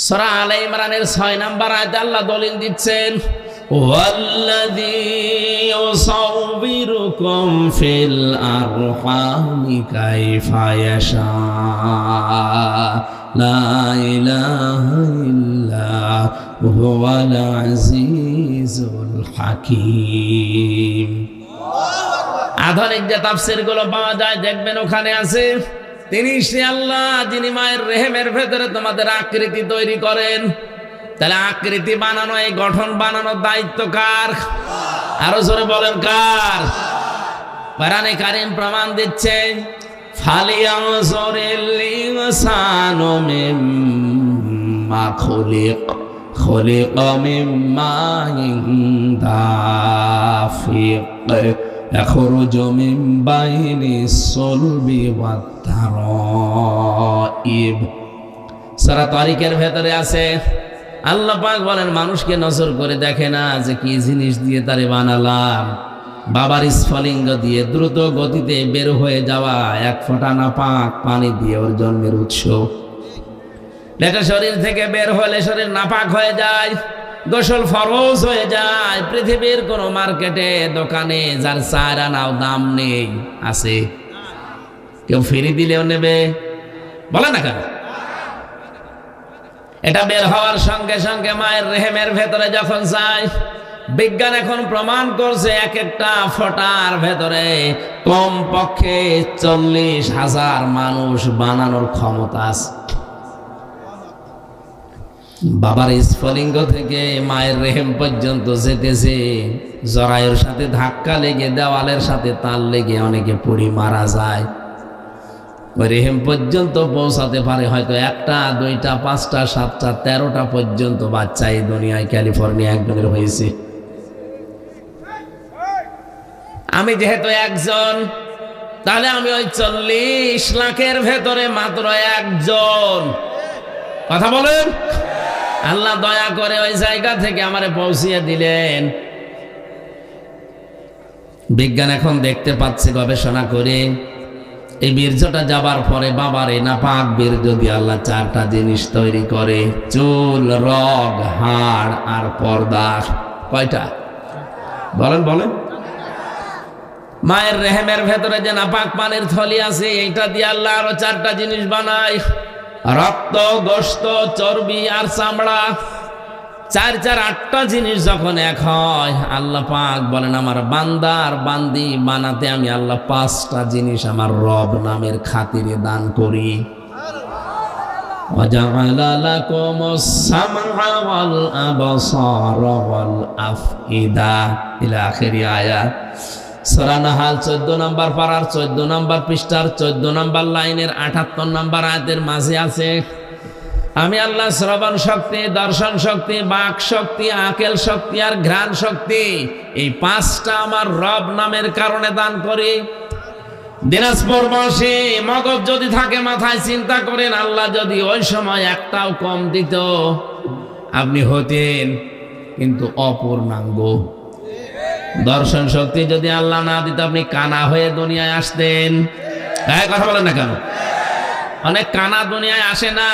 সূরা আলে ইমরানের 6 নম্বর আয়াতে আল্লাহ দলিল দিচ্ছেন, ওয়াল্লাযী ইউসাউবিরুকুম ফিল আরহামি কাইফা ইয়াশা লা ইলাহা ইল্লা হুয়াল আজিজুল হাকীম। আধুনিক যে তাফসীর গুলো পাওয়া যায় দেখবেন ওখানে আছে, তিনি সে আল্লাহ যিনি মায়ের রেহেমের ভেতরে তোমাদের আকৃতি তৈরি করেন। তাহলে আকৃতি বানানো, এই গঠন বানানোর দায়িত্ব কার? আরো জোরে বলেন কার? কোরআনে কারীম প্রমাণ দিচ্ছে, ফালিয়ানজুরিল ইনসানু মিম্মা খুলিকা মিম্মা দাফিক ইয়াখরুজু মিন বাইনিস সুলবি ওয়াত তারাইব। সূরা তারিকের ভেতরে আছে, আল্লাহ পাক বলেন মানুষকে নজর করে দেখে না যে কি জিনিস দিয়ে তারে বানালাম। বাবার স্ফলিঙ্গ দিয়ে দ্রুত গতিতে বের হয়ে যাওয়া এক ফোঁটা নাপাক পানি দিয়ে ওর জন্মের উৎস। এটা শরীর থেকে বের হলে শরীর নাপাক হয়ে যায়, গোসল ফরজ হয়ে যায়। পৃথিবীর কোন মার্কেটে দোকানে যার 4 আনাও দাম নেই আছে? কেউ ফ্রি দিলেও নেবে? বলে না কেন? এটা বের হওয়ার সঙ্গে সঙ্গে মায়ের রেহেমের ভেতরে যখন যায়, বিজ্ঞান এখন প্রমাণ করছে এক একটা ফোঁটার ভেতরে কম পক্ষে 40,000 মানুষ বানানোর ক্ষমতা আছে। বাবার স্ফলিঙ্গ থেকে মায়ের রেহেম পর্যন্ত যেতেছে, জরায়ুর সাথে ধাক্কা লেগে দেওয়ালের সাথে তাল লেগে অনেকে পড়ে মারা যায়। ওই রেহেম পর্যন্ত পৌঁছাতে পারে হয়তো 1টা 2টা 5টা 7টা 13টা পর্যন্ত বাচ্চা এই দুনিয়ায় ক্যালিফোর্নিয়া একজনের হয়েছে। আমি যেহেতু একজন, তাহলে আমি ওই 40 লাখের ভেতরে মাত্র একজন। কথা বলেন, আল্লাহ দয়া করে ওই জায়গা থেকে আমারে পৌঁছিয়ে দিলেন। বিজ্ঞান এখন দেখতে পাচ্ছে গবেষণা করে, এই বীর্যটা যাবার পরে বাবার এই নাপাক বীর্য দিয়ে আল্লাহ 4টা জিনিস তৈরি করে, চুল, রগ, হাড় আর পর্দা। কয়টা? বলেন বলেন। মায়ের রেহেমের ভেতরে যে নাপাক পানির থলি আছে, এইটা দিয়ে আল্লাহ আরো 4টা জিনিস বানায়, রক্ত, গোশত, চর্বি আর চামড়া। 4 8টা জিনিস যখন এক হয়, আল্লাহ পাক বলেন আমার বান্দা আর বান্দি বানাতে আমি আল্লাহ 5টা জিনিস আমার রব নামের খাতিরে দান করি। ওয়াজআলা লাকুমুস সামআ ওয়াল আবসারা ওয়াল আফইদা ইলা আখিরি আয়াত। সূরা নাহাল 14 নম্বর পারার 14 নম্বর পৃষ্ঠার 14 নম্বর লাইনের 78 নম্বর আয়াতের মাঝে আছে, আমি আল্লাহ শ্রবণ শক্তি, দর্শন শক্তি, বাক শক্তি, আকেল শক্তি আর ঘ্রাণ শক্তি, এই 5টা আমার রব নামের কারণে দান করি। দিনাজপুর বসে মগজ যদি থাকে মাথায়, চিন্তা করেন আল্লাহ যদি ওই সময় একটাও কম দিত, আপনি হতেন কিন্তু অপূর্ণাঙ্গ। দর্শন শক্তি যদি আল্লাহ না দিত, আপনি কানা হয়ে দুনিয়ায় আসতেন। কথা বলেন না কেন? অনেক কানা দুনিয়ায় আসে না।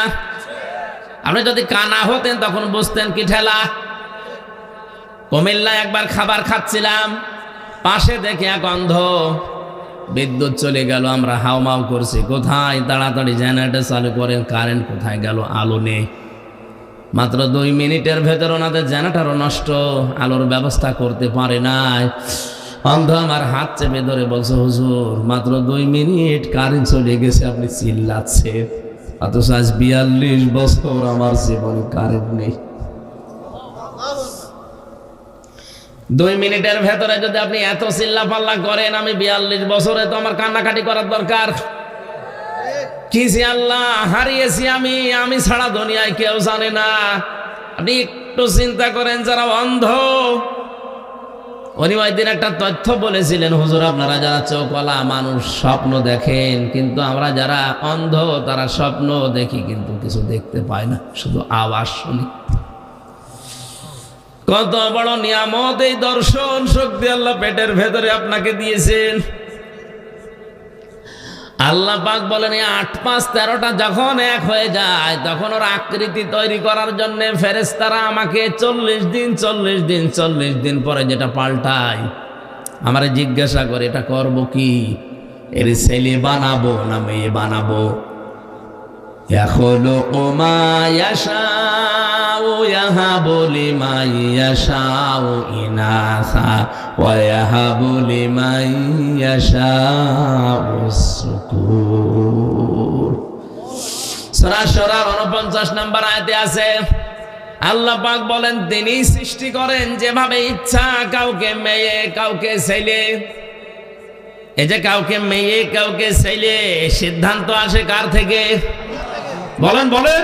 আপনি যদি কানা হতেন তখন বুঝতেন কি ঠেলা। কুমিল্লায় একবার খাবার খাচ্ছিলাম, পাশে দেখে এক অন্ধ, বিদ্যুৎ চলে গেল, আমরা হাউমাউ করছি, কোথায়? তাড়াতাড়ি জেনারেটর চালু করেন, কারেন্ট কোথায় গেল? আলো নেই। মাত্র 2 মিনিটের ভেতর ওনাদের জেনারেটরও নষ্ট, আলোর ব্যবস্থা করতে পারে নাই। অন্ধ আমার হাত চেপে ধরে বলছে, হুজুর মাত্র 2 মিনিট কারেন্ট চলে গেছে, আপনি চিল্লাচ্ছেন, অথচ আজ 42 বছর আমার জীবনে কারেন্ট নেই। 2 মিনিটের ভেতরে যদি আপনি এত চিল্লা পাল্লা করেন, আমি 42 বছরে তো আমার কান্নাকাটি করার দরকার কি? আল্লাহ হারিয়েছি আমি ছাড়া দুনিয়ায় কেউ জানে না। আপনি একটু চিন্তা করেন, যারা অন্ধ, উনি ওই দিন একটা তথ্য বলেছিলেন, হুজুর আপনারা যারা চোখওয়ালা মানুষ স্বপ্ন দেখেন, কিন্তু আমরা যারা অন্ধ তারা স্বপ্ন দেখি কিন্তু কিছু দেখতে পাই না, শুধু আওয়াজ শুনি। কত বড় নিয়ামত এই দর্শন শক্তি আল্লাহ পেটের ভেতরে আপনাকে দিয়েছেন। আল্লাহ পাক বলেন ৮ ৫ ১৩টা যখন এক হয়ে যায় তখন ওর আকৃতি তৈরি করার জন্য ফেরেশতারা আমাকে ৪০ দিন পরে যেটা পাল্টায় আমারে জিজ্ঞাসা করে এটা করব কি, এর ছেলে বানাবো না মেয়ে বানাবো। ইয়াখলুকু মা ইয়াশাউ ইয়াহাবু লিমান ইয়াশাউ ইনাসা ওয়া ইয়াহাবু লিমান ইয়াশাউ যুকুর। সূরা সূরা ৪৯ নম্বর আয়াতে আছে আল্লাহ পাক বলেন তিনি সৃষ্টি করেন যেভাবে ইচ্ছা, কাউকে মেয়ে কাউকে ছেলে। এই যে কাউকে মেয়ে কাউকে ছেলে সিদ্ধান্ত আসে কার থেকে? বলেন বলেন।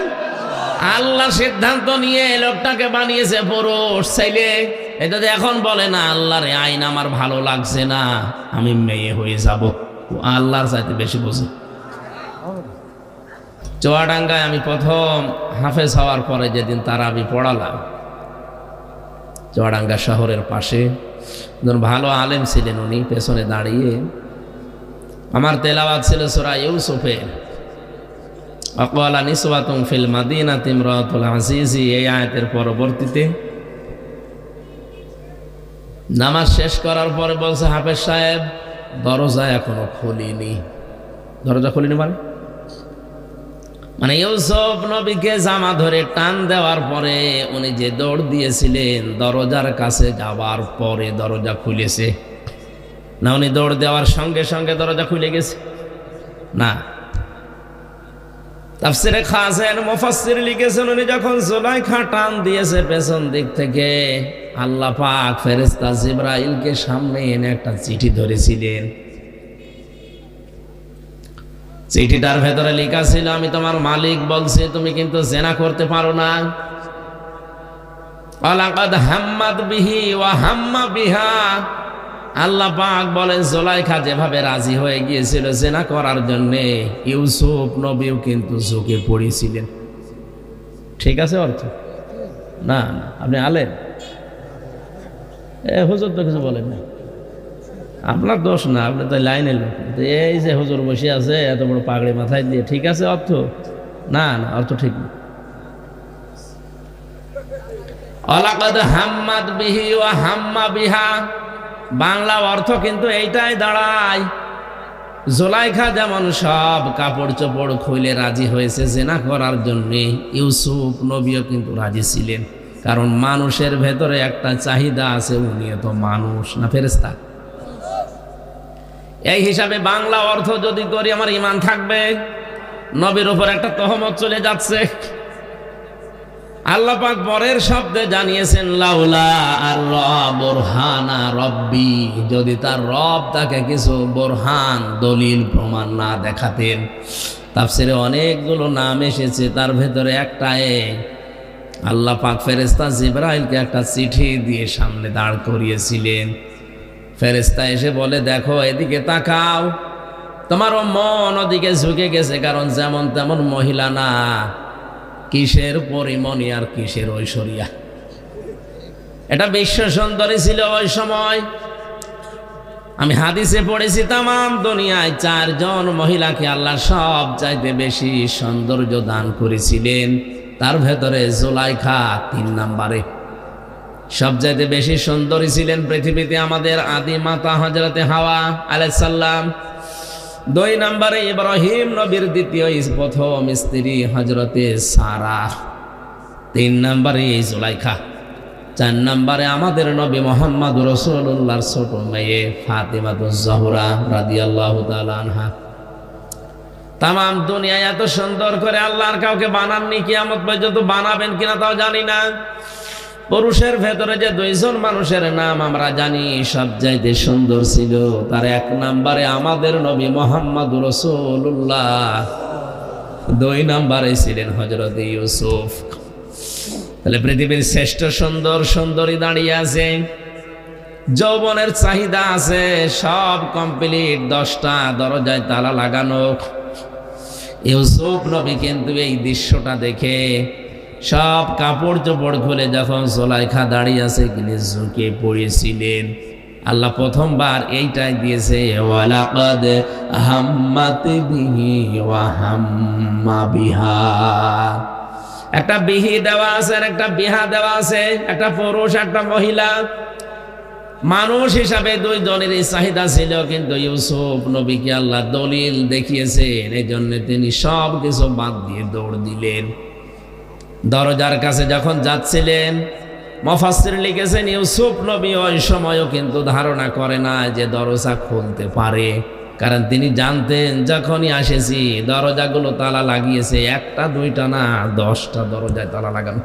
আল্লাহ সিদ্ধান্ত নিয়ে লোকটাকে বানিয়েছে পুরুষ ছেলে। এটা এখন বলে না আল্লাহর আইন আমার ভালো লাগছে না, আমি মেয়ে হয়ে যাব। আল্লাহর চাইতে বেশি বোঝে। চুয়াডাঙ্গায় আমি প্রথম হাফেজ হওয়ার পরে যেদিন তারাবি পড়ালাম, চুয়াডাঙ্গা শহরের পাশে ভালো আলেম ছিলেন উনি, পেছনে দাঁড়িয়ে আমার তেলাওয়াত ছিল সূরা ইউসুফের আকালা নিসওয়াতুন ফিল মাদিনাতি ইমরাতুল আজিজি। এই আয়াতের পরবর্তীতে নামাজ শেষ করার পরে বলছে হাফেজ সাহেব দরজা এখনো খুলিনি। দরজা খুলিনি মানে ইউসুফ নবীকে জামা ধরে টান দেওয়ার পরে উনি যে দৌড় দিয়েছিলেন দরজার কাছে যাওয়ার পরে দরজা খুলেছে না, উনি দৌড় দেওয়ার সঙ্গে সঙ্গে দরজা খুলে গেছে না। তাফসীরে খাসেন মুফাসসির লিখেছেন উনি যখন জুলাইখা টান দিয়েছে পেছন দিক থেকে আল্লাহ পাক ফেরেশতা জিবরাইলকে সামনে এনে একটা চিঠি ধরেছিলেন। চিঠিটার ভেতরে লেখা ছিল আমি তোমার মালিক বলছি তুমি কিন্তু জিনা করতে পারো না। ওয়ালাকাদ হাম্মাত বিহি ওয়া হাম্মা বিহা। আল্লাহ পাক বলেন জুলাইখা যেভাবে রাজি হয়ে গিয়েছিল জিনা করার জন্য, ইউসুফ নবীও কিন্তু ঝুঁকে পড়েছিলেন। ঠিক আছে অর্থ? না না আপনি আলেন, হুজুর তো কিছু বলেন না, আপনার দোষ না, আপনি তো লাইনের লোক। এই যে হুজুর বসে আছে এত বড় পাগড়ি মাথায় দিয়ে, ঠিক আছে অর্থ? না না অর্থ ঠিক না। ওয়ালাকাদ হাম্মাত বিহি ওয়া হাম্মা বিহা, বাংলা অর্থ কিন্তু এইটাই দাঁড়ায় জুলাইখা যেমন সব কাপড় চোপড় খুলে রাজি হয়েছে জিনা করার জন্য, ইউসুফ নবীও কিন্তু রাজি ছিলেন। কারণ মানুষের ভেতরে একটা চাহিদা আছে, উনিও তো মানুষ না ফেরেশতা। এই হিসাবে বাংলা অর্থ যদি করি আমার ঈমান থাকবে। নবীর উপর একটা তহমত চলে যাচ্ছে। আল্লাহ পাক পরের শব্দে জানিয়েছেন লাউলা আর বুরহানা রব্বি, যদি তার রব তাকে কিছু বুরহান দলিল প্রমাণ না দেখাতেন। তাফসীরে অনেকগুলো নাম এসেছে, তার ভেতরে একটায় আল্লাহ পাক ফেরেশতা জিবরাইলকে একটা চিঠি দিয়ে সামনে দাঁড় করিয়েছিলেন। ফেরেশতা এসে বলে দেখো এদিকে তাকাও, তোমারও মন ওদিকে ঝুঁকে গেছে, কারণ যেমন তেমন মহিলা না, কিসের পরিমণি আর কিসের ঐশ্বরিয়া। এটা বিশ্ব সুন্দরী ছিল ওই সময়। আমি হাদিসে পড়েছি তামাম দুনিয়ায় 4 জন মহিলাকে আল্লাহ সব চাইতে বেশি সৌন্দর্য দান করেছিলেন, তার ভেতরে জুলাইখা 3 নম্বরে। সবচাইতে বেশি সুন্দরী ছিলেন পৃথিবীতে আমাদের আদি মাতা হযরতে হাওয়া আলাইহিস সালাম। 2 নম্বরে ইব্রাহিম নবীর দ্বিতীয় প্রথম স্ত্রী হযরতে সারা। 3 নম্বরে জুলাইখা। 4 নম্বরে আমাদের নবী মুহাম্মদ রাসূলুল্লাহর ছোট মেয়ে ফাতিমাতুজ জোহরা রাদিয়াল্লাহু তাআলা আনহা। তামাম দুনিয়ায় এত সুন্দর করে আল্লাহর কাউকে বানাননি, কিয়ামত পর্যন্ত বানাবেন কিনা তাও জানি না। পুরুষের ভেতরে যে 2 জন মানুষের নাম আমরা জানি সবচাইতে সুন্দর ছিল, তার 1 নম্বরে আমাদের নবী মুহাম্মদ রাসূলুল্লাহ, 2 নম্বরে ছিলেন হযরতে ইউসুফ। তাহলে পৃথিবীর শ্রেষ্ঠ সুন্দর সুন্দরী দাঁড়িয়ে আছে, যৌবনের চাহিদা আছে, সব কমপ্লিট, 10টা দরজায় তালা লাগানো। ইউসুফ নবী কিন্তু এই দৃশ্যটা দেখে সব কাপড় চোপড় খুলে যখন জুলাইখা দাঁড়িয়ে আছে তিনি ঝুঁকে পড়েছিলেন। আল্লাহ প্রথমবার এইটাই দিয়েছে, ওয়ালাকাদ হাম্মাত বিহি ওয়া হাম্মা বিহা। একটা বিহি দেওয়া আছে আর একটা বিহা দেওয়া আছে, একটা পুরুষ একটা মহিলা। মানুষ হিসাবে দুই জনেরই চাহিদা ছিল, কিন্তু ইউসুফ নবীকে আল্লাহ দলিল দেখিয়েছেন, এই জন্য তিনি সব কিছু বাদ দিয়ে দৌড় দিলেন। দরজার কাছে যখন যাচ্ছিলেন, মুফাসসির লিখেছেন ইউসুফ নবী ওই সময়ও কিন্তু ধারণা করে না যে দরজা খুলতে পারে, কারণ তিনি জানতেন যখনই আসেছি দরজাগুলো তালা লাগিয়েছে, একটা দুইটা না 10টা দরজায় তালা লাগানো।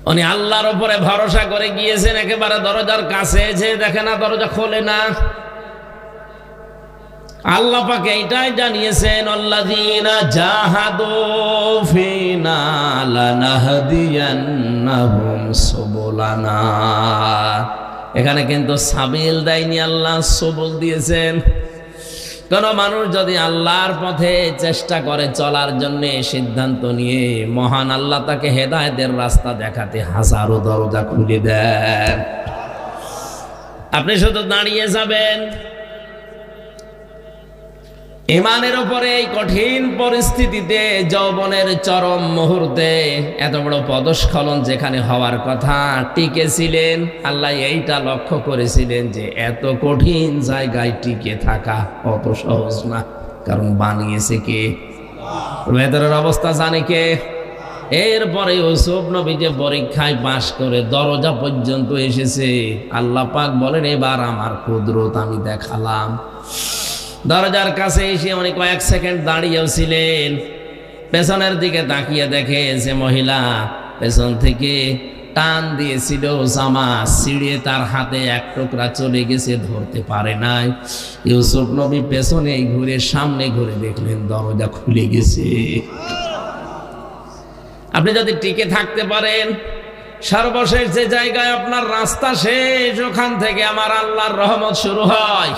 উনি আল্লাহর উপরে ভরসা করে গিয়েছেন, একেবারে দরজার কাছে যে দেখে না দরজা খোলে না। আল্লাহ পাক এইটাই জানিয়েছেন, আল্লাযীনা জাহাদু ফিনা লানাহদিয়ান্নাহুম সুবুলানা। এখানে কিন্তু সাবিল দেয়নি, আল্লাহ সুবুল দিয়েছেন। কোন মানুষ যদি আল্লাহর পথে চেষ্টা করে চলার জন্য সিদ্ধান্ত নিয়ে, মহান আল্লাহ তাকে হেদায়েতের রাস্তা দেখাতে হাজারো দরজা খুলে দেন। আপনি শুধু দাঁড়িয়ে যাবেন। ইমানের উপরে এই কঠিন পরিস্থিতিতে, যৌবনের চরম মুহূর্তে, এত বড় পদস্খলন যেখানে হওয়ার কথা, টিকেছিলেন। আল্লাহ এইটা লক্ষ্য করেছিলেন যে এত কঠিন জায়গায় টিকে থাকা অত সহজ না, কারণ বানিয়েছে কে? ভেতরের অবস্থা জানে কে? এরপরে ইউসুফ নবী যে পরীক্ষায় পাশ করে দরজা পর্যন্ত এসেছে, আল্লাহ পাক বলেন এবার আমার কুদরত আমি দেখালাম। দরজার কাছে এসে উনি কয়েক সেকেন্ড দাঁড়িয়েও ছিলেন, পেছনের দিকে তাকিয়ে দেখে যে মহিলা পেছন থেকে টান দিয়েছিল জামা ছিঁড়ে তার হাতে এক টুকরা চলে গেছে, ধরতে পারে নাই। ইউসুফ নবী পেছনে ঘুরে সামনে ঘুরে দেখলেন দরজা খুলে গেছে। আপনি যদি টিকে থাকতে পারেন, সর্বশেষ যে জায়গায় আপনার রাস্তা শেষ, ওখান থেকে আমার আল্লাহর রহমত শুরু হয়।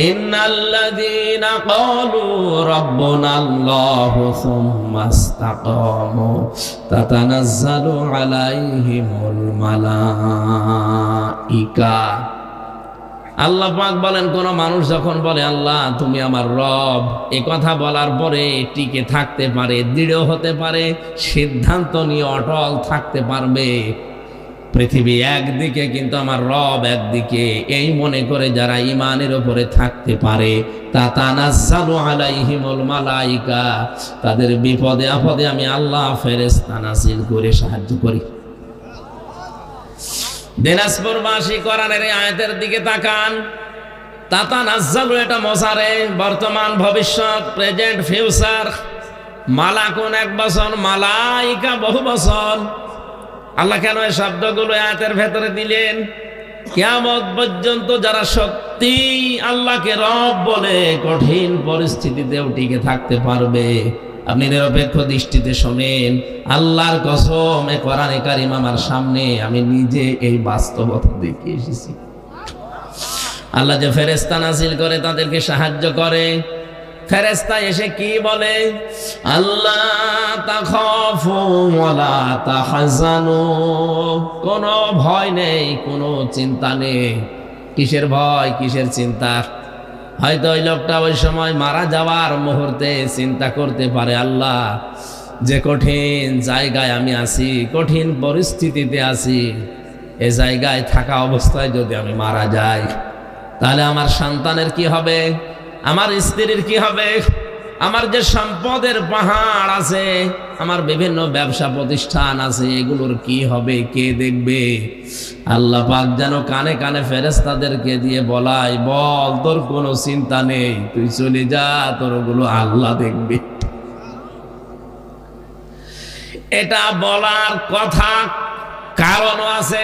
ইন্নাল্লাযীনা ক্বালু রাব্বুনাল্লাহু সুম্মা ইসতাকামু তাতানাজ্জালু আলাইহিমুল মালাঈকা। আল্লাহ পাক বলেন, কোন মানুষ যখন বলে আল্লাহ তুমি আমার রব, এ কথা বলার পরে টিকে থাকতে পারে, দৃঢ় হতে পারে, সিদ্ধান্ত নিয়ে অটল থাকতে পারবে। পৃথিবী একদিকে কিন্তু আমার রব একদিকে, এই মনে করে যারা ইমানের উপরে থাকতে পারে, তাতানাজ্জালু আলাইহিমুল মালাঈকা, তাদের বিপদে আপদে আমি আল্লাহ ফেরেশতা নাযিল করে সাহায্য করি। দিনাজপুরবাসী কোরআনের এই আয়াতের দিকে তাকান। তাতানাজ্জালু এটা মোসারে, বর্তমান ভবিষ্যৎ, প্রেজেন্ট ফিউচার। মালাকুন 1 বছর, মালাইকা বহু বছর। আল্লাহ কেন এই শব্দগুলো আয়াতের ভেতরে দিলেন? কিয়ামত পর্যন্ত যারা সত্যি আল্লাহকে রব বলে কঠিন পরিস্থিতিতেও টিকে থাকতে পারবে, আপনি নিরপেক্ষ দৃষ্টিতে শোনেন, আল্লাহর কসম এ কোরআনে কারীম আমার সামনে, আমি নিজে এই বাস্তবতা দেখে এসেছি। আল্লাহ যে ফেরেশতা নাযিল করে তাদেরকে সাহায্য করে, ফেরেশতা এসে কি বলে? আল্লাহ তাখাফু ওয়ালা তাহজানু, কোনো ভয় নেই, কোনো চিন্তা নেই। কিসের ভয়, কিসের চিন্তা? হয়তো ওই লোকটা ওই সময় মারা যাওয়ার মুহূর্তে চিন্তা করতে পারে, আল্লাহ যে কঠিন জায়গায় আমি আছি, কঠিন পরিস্থিতিতে আছি, এ জায়গায় থাকা অবস্থায় যদি আমি মারা যাই, তাহলে আমার সন্তানের কি হবে, আমার স্ত্রীর কি হবে, আমার যে সম্পদের পাহাড় আছে, আমার বিভিন্ন ব্যবসা প্রতিষ্ঠান আছে, এগুলোর কি হবে, কে দেখবে? আল্লাহ পাক যেন কানে কানে ফেরেশতাদেরকে দিয়ে বলাই, বল তোর কোনো চিন্তা নেই, তুই চলে যা, তোর ওগুলো আল্লাহ দেখবে। এটা বলার কথা কারণও আছে।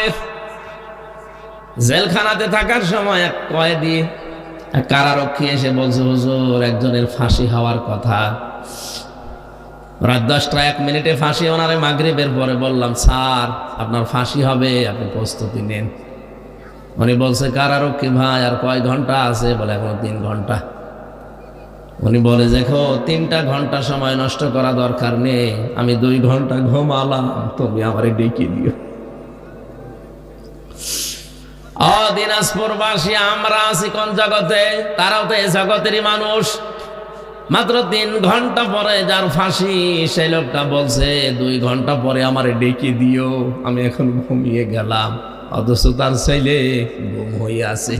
জেলখানাতে থাকার সময় এক কয়েদি, এক কারারক্ষী এসে বলছে, হুজুর একজনের ফাঁসি হওয়ার কথা, রাত 10টা 1 মিনিটে ফাঁসি। ওনারে মাগরিবের পরে বললাম, স্যার আপনার ফাঁসি হবে, আপনি প্রস্তুতি নেন। উনি বলছে, কারারক্ষী ভাই আর কয় ঘন্টা আছে? বলে এখন 3 ঘন্টা। উনি বলে, দেখো 3টা ঘন্টা সময় নষ্ট করা দরকার নেই, আমি 2 ঘন্টা ঘুমালাম, তুমি আমারে ডেকে দিও। দিনাজপুরবাসী আমরা আছি কোন জগতে? তারাও তো এই জগতেরই মানুষ। মাত্র 3 ঘন্টা পরে যার ফাঁসি, সেই লোকটা বলছে 2 ঘন্টা পরে আমারে ডেকে দিও, আমি এখন ঘুমিয়ে গেলাম। অথচ তার ছেলে ঘুম হয়ে আছে।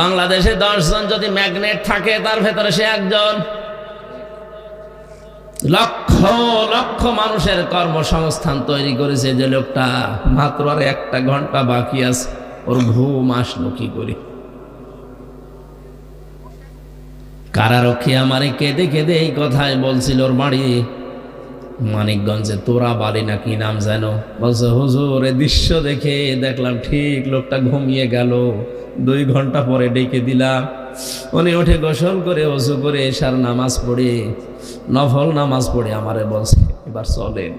বাংলাদেশে 10 জন যদি ম্যাগনেট থাকে, তার ভেতরে সে একজন। লক্ষ লক্ষ মানুষের কর্মসংস্থান তৈরি করেছে যে লোকটা। মাত্র আর 1 ঘন্টা বাকি আছে, ওর ঘুম আসলো কি করে? কারারক্ষী আমারে কেঁদে কেঁদে এই কথাই বলছিল। ওর বাড়ি মানিকগঞ্জে, তোরা বাড়ি না কি নাম যেন। বলছে হুজুর, এই দৃশ্য দেখে দেখলাম ঠিক লোকটা ঘুমিয়ে গেল, 2 ঘন্টা পরে ডেকে দিলাম। উনি উঠে গোসল করে ওযু করে এশার নামাজ পড়ে, নফল নামাজ পড়ে আমারে বলছে এবার চলেন।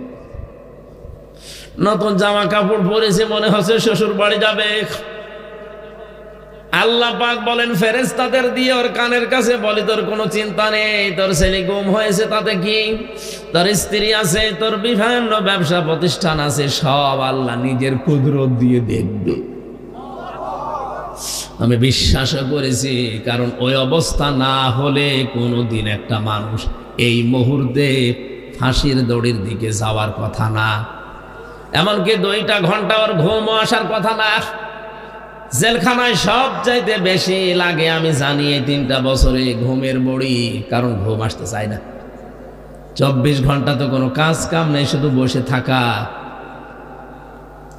নতুন জামা কাপড় পরেছে, মনে হচ্ছে শ্বশুর বাড়ি যাবে। আল্লাহ পাক বলেন ফেরেশতাদের দিয়ে ওর কানের কাছে বলি, তোর কোনো চিন্তা নেই, তোর ছেলে গুম হয়েছে তাতে কি? তোর স্ত্রী আছে, তোর বিভিন্ন ব্যবসা প্রতিষ্ঠান আছে, সব আল্লাহ নিজের কুদরত দিয়ে দেখবে। আমি বিশ্বাস করেছি, কারণ ওই অবস্থা না হলে কোনোদিন একটা মানুষ এই মুহূর্তে ফাঁসির দড়ির দিকে যাওয়ার কথা না। এমনকি 2টা ঘন্টা ওর ঘুম আসার কথা না। জেলখানায় সব চাইতে বেশি লাগে আমি জানি এই 3টা বছরে ঘুমের বড়ি, কারণ ঘুম আসতে চায় না। 24 ঘন্টা তো কোনো কাজ কাম নেই, শুধু বসে থাকা।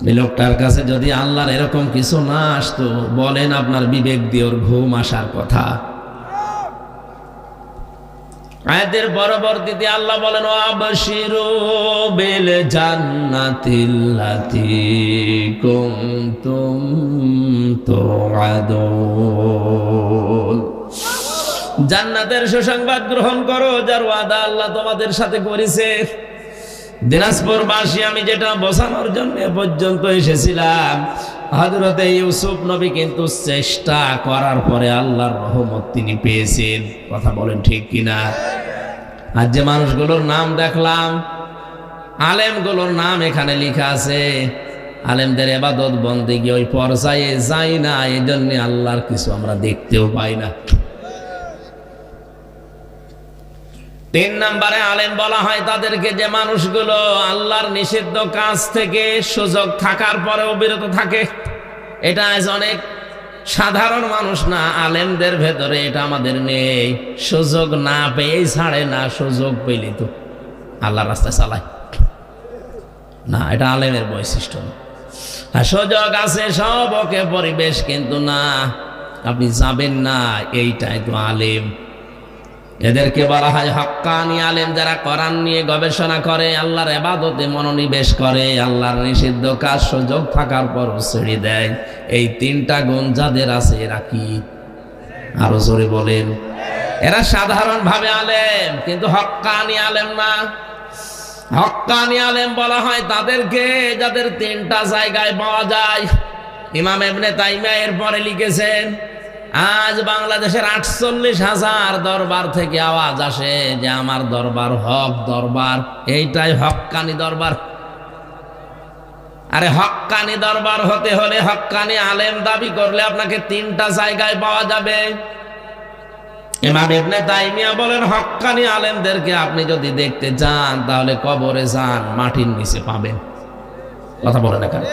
এই লোকটার কাছে যদি আল্লাহর এরকম কিছু না আসতো, বলেন আপনার বিবেক দিয়ে ওর ঘুম আসার কথা? আয়াতের পরবর্তীতে আল্লাহ বলেন আবশিরু বিল জান্নাতিল্লাতী কুনতুম তুআদুন। জান্নাতের সুসংবাদ গ্রহণ করো, যার ওয়াদা আল্লাহ তোমাদের সাথে করেছে। দিনাজপুরবাসী, আমি যেটা বোঝানোর জন্য পর্যন্ত এসেছিলাম, হযরতে ইউসুফ নবী কিন্তু চেষ্টা করার পরে আল্লাহর রহমত তিনি পেয়েছেন। কথা বলেন ঠিক কিনা? আর যে মানুষগুলোর নাম দেখলাম, আলেমগুলোর নাম এখানে লেখা আছে। আলেমদের ইবাদত বন্দেগী ওই পর্যায়ে যায় না, এই জন্য আল্লাহর কিছু আমরা দেখতেও পাই না। 3 নম্বরে আলেম বলা হয় তাদেরকে, যে মানুষগুলো আল্লাহর নিষিদ্ধ কাজ থেকে সুযোগ থাকার পরেও বিরত থাকে। এটা আজ অনেক সাধারণ মানুষ না, আলেমদের ভেতরে এটা আমাদের নেই। সুযোগ না পেয়ে ছাড়ে না, সুযোগ পেলে তো আল্লাহর রাস্তায় চালায় না। এটা আলেমের বৈশিষ্ট্য না। আর সুযোগ আছে সব ওকে, পরিবেশ কিন্তু না, আপনি যাবেন না, এইটাই তো আলেম। এদেরকে বলা হয় হক্কানি আলেম, যারা কোরআন নিয়ে গবেষণা করে, আল্লাহর ইবাদতে মনোনিবেশ করে, আল্লাহর নিষিদ্ধ কাজ সুযোগ থাকার পর ছেড়ে দেয়। এই 3টা গুণ যাদের আছে, এরা কি? আরো জোরে বলেন। এরা সাধারণ ভাবে আলেম, কিন্তু হক্কানি আলেম না। হক্কানি আলেম বলা হয় তাদেরকে, যাদের 3টা জায়গায় পাওয়া যায়। ইমাম ইবনে তাইমিয়া এর পরে লিখেছেন, আজ বাংলাদেশের 48,000 দরবার থেকে আওয়াজ আসে যে আমার দরবার হক দরবার, এইটাই হক্কানি দরবার। আরে হক্কানি দরবার হতে হলে হক্কানি আলেম দাবি করলে আপনাকে 3টা জায়গায় পাওয়া যাবে। ইমাম ইবনে তাইমিয়া বলেন, হক্কানি আলেমদেরকে আপনি যদি দেখতে চান, তাহলে কবরে যান, মাটির নিচে পাবেন। কথা বলে না কেন?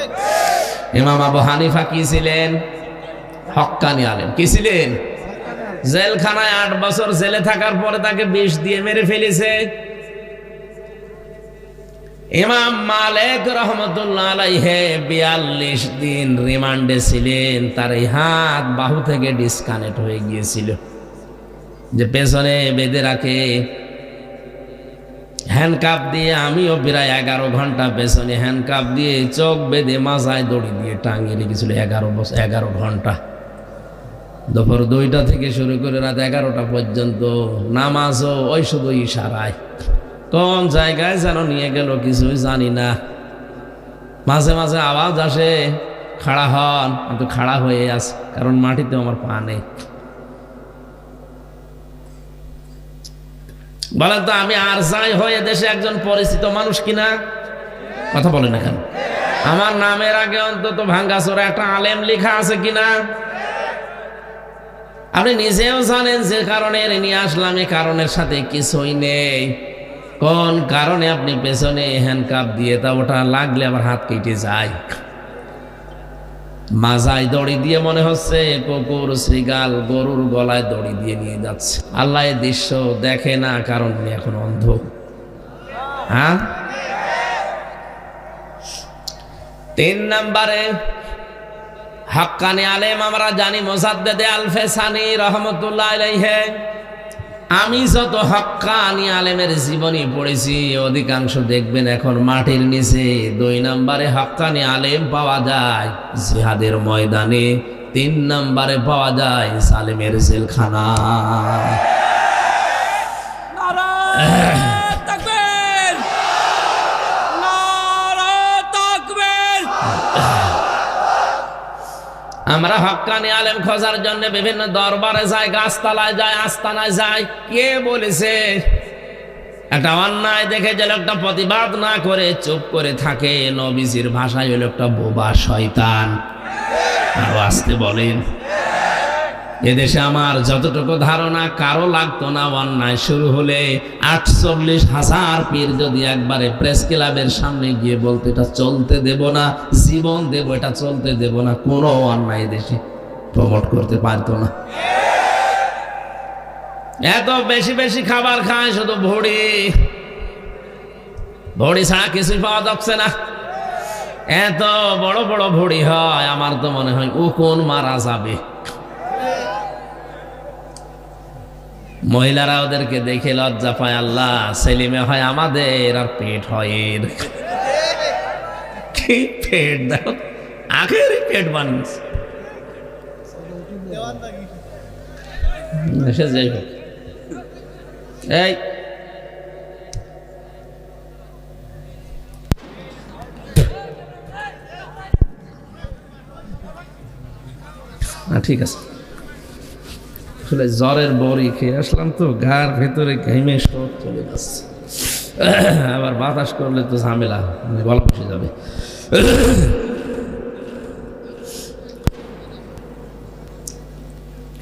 ইমাম আবু হানিফা কি ছিলেন? হক্কানি আলেম। কি ছিলেন? জেলখানায় 8 বছর জেলে থাকার পরে তাকে বিষ দিয়ে মেরে ফেলেছে। ইমাম মালিক রহমতুল্লাহ আলাইহি 42 দিন রিমান্ডে ছিলেন। তার এই হাত বাহু থেকে ডিসকানেক্ট হয়ে গিয়েছিল, যে পেছনে বেঁধে রাখে হ্যান্ডকাপ দিয়ে। আমিও প্রায় 11 ঘন্টা পেছনে হ্যান্ডকাপ দিয়ে চোখ বেঁধে মাথায় দড়ি দিয়ে টাঙিয়ে রেখেছিল 11 ঘন্টা। দুপুর 2টা থেকে শুরু করে রাত 11টা পর্যন্ত। নামাজও ওই শুধু ইশারায়, কোন জায়গায় যেন নিয়ে গেল কিছুই জানি না। মাঝে মাঝে আওয়াজ আসে, খাড়া হন। কিন্তু খাড়া হয়ে আছে, কারণ মাটিতে আমার পা নেই। বলেন তো, আমি আর যাই হয়ে দেশে একজন পরিচিত মানুষ কিনা? কথা বলে না কেন? আমার নামের আগে অন্তত ভাঙ্গাচোরা একটা আলেম লেখা আছে কিনা? আপনি নিজেও জানেন যে কারণে নিয়ে আসলাম, এই কারণের সাথে কিছুই নেই। কোন কারণে আপনি পেছনে হ্যান্ডকাপ দিয়ে তা ওটা লাগলে আবার হাত কেটে যায়। মাজায় দড়ি দিয়ে মনে হচ্ছে কুকুর শ্রীগাল গরুর গলায় দড়ি দিয়ে নিয়ে যাচ্ছে। আল্লাহ এই দৃশ্য দেখে না, কারণ উনি এখন অন্ধ। হ্যাঁ, 3 নম্বরে হাক্কানি আলেম আমরা জানি মোসাদ্দেদে আল ফেসানি রহমতুল্লাহ আলাইহি। আমি যত হাক্কানি আলেমের জীবনী পড়েছি অধিকাংশ দেখবেন এখন মাটির নিচে। 2 নম্বরে হাক্কানি আলেম পাওয়া যায় জিহাদের ময়দানে, 3 নম্বরে পাওয়া যায় সালেমের জেলখানা। আমরা হক্কানি আলেম খোঁজার জন্য বিভিন্ন দরবারে যাই, গাছতলায় যাই, আস্তানায় যাই। কে বলেছে একটা অন্যায় দেখে যে লোকটা প্রতিবাদ না করে চুপ করে থাকে, নবীজির ভাষায় হলো একটা বোবা শয়তান। আরো আসতে বলেন। এদেশে আমার যতটুকু ধারণা কারো লাগতো না অন্যায় শুরু হলে 48,000 পীর যদি একবারে প্রেস ক্লাবের সামনে গিয়ে বলতে এটা চলতে দেব না, জীবন দেব, এটা চলতে দেব না, কোনো অন্যায় দেশে প্রমোট করতে পারতো না। এত বেশি বেশি খাবার খায়, শুধু ভুড়ি ভুড়ি ছাড়া কিছুই পাওয়া যাচ্ছে না। এত বড় বড় ভুড়ি হয়, আমার তো মনে হয় উকুন মারা যাবে। মহিলারা ওদেরকে দেখে লজ্জা পায়। আল্লাহ, সেলিমে হয় আমাদের আর পেট হয় এর। কি পেট দাও, আখের পেট বানিয়েছে। যাই হোক, এই ঠিক আছে। আসলে জ্বরের বড়ি খেয়ে আসলাম তো, গার ভেতরে ঘেমে সব চলে যাচ্ছে। আবার বাতাস করলে তো ঝামেলা, গলা বসে যাবে।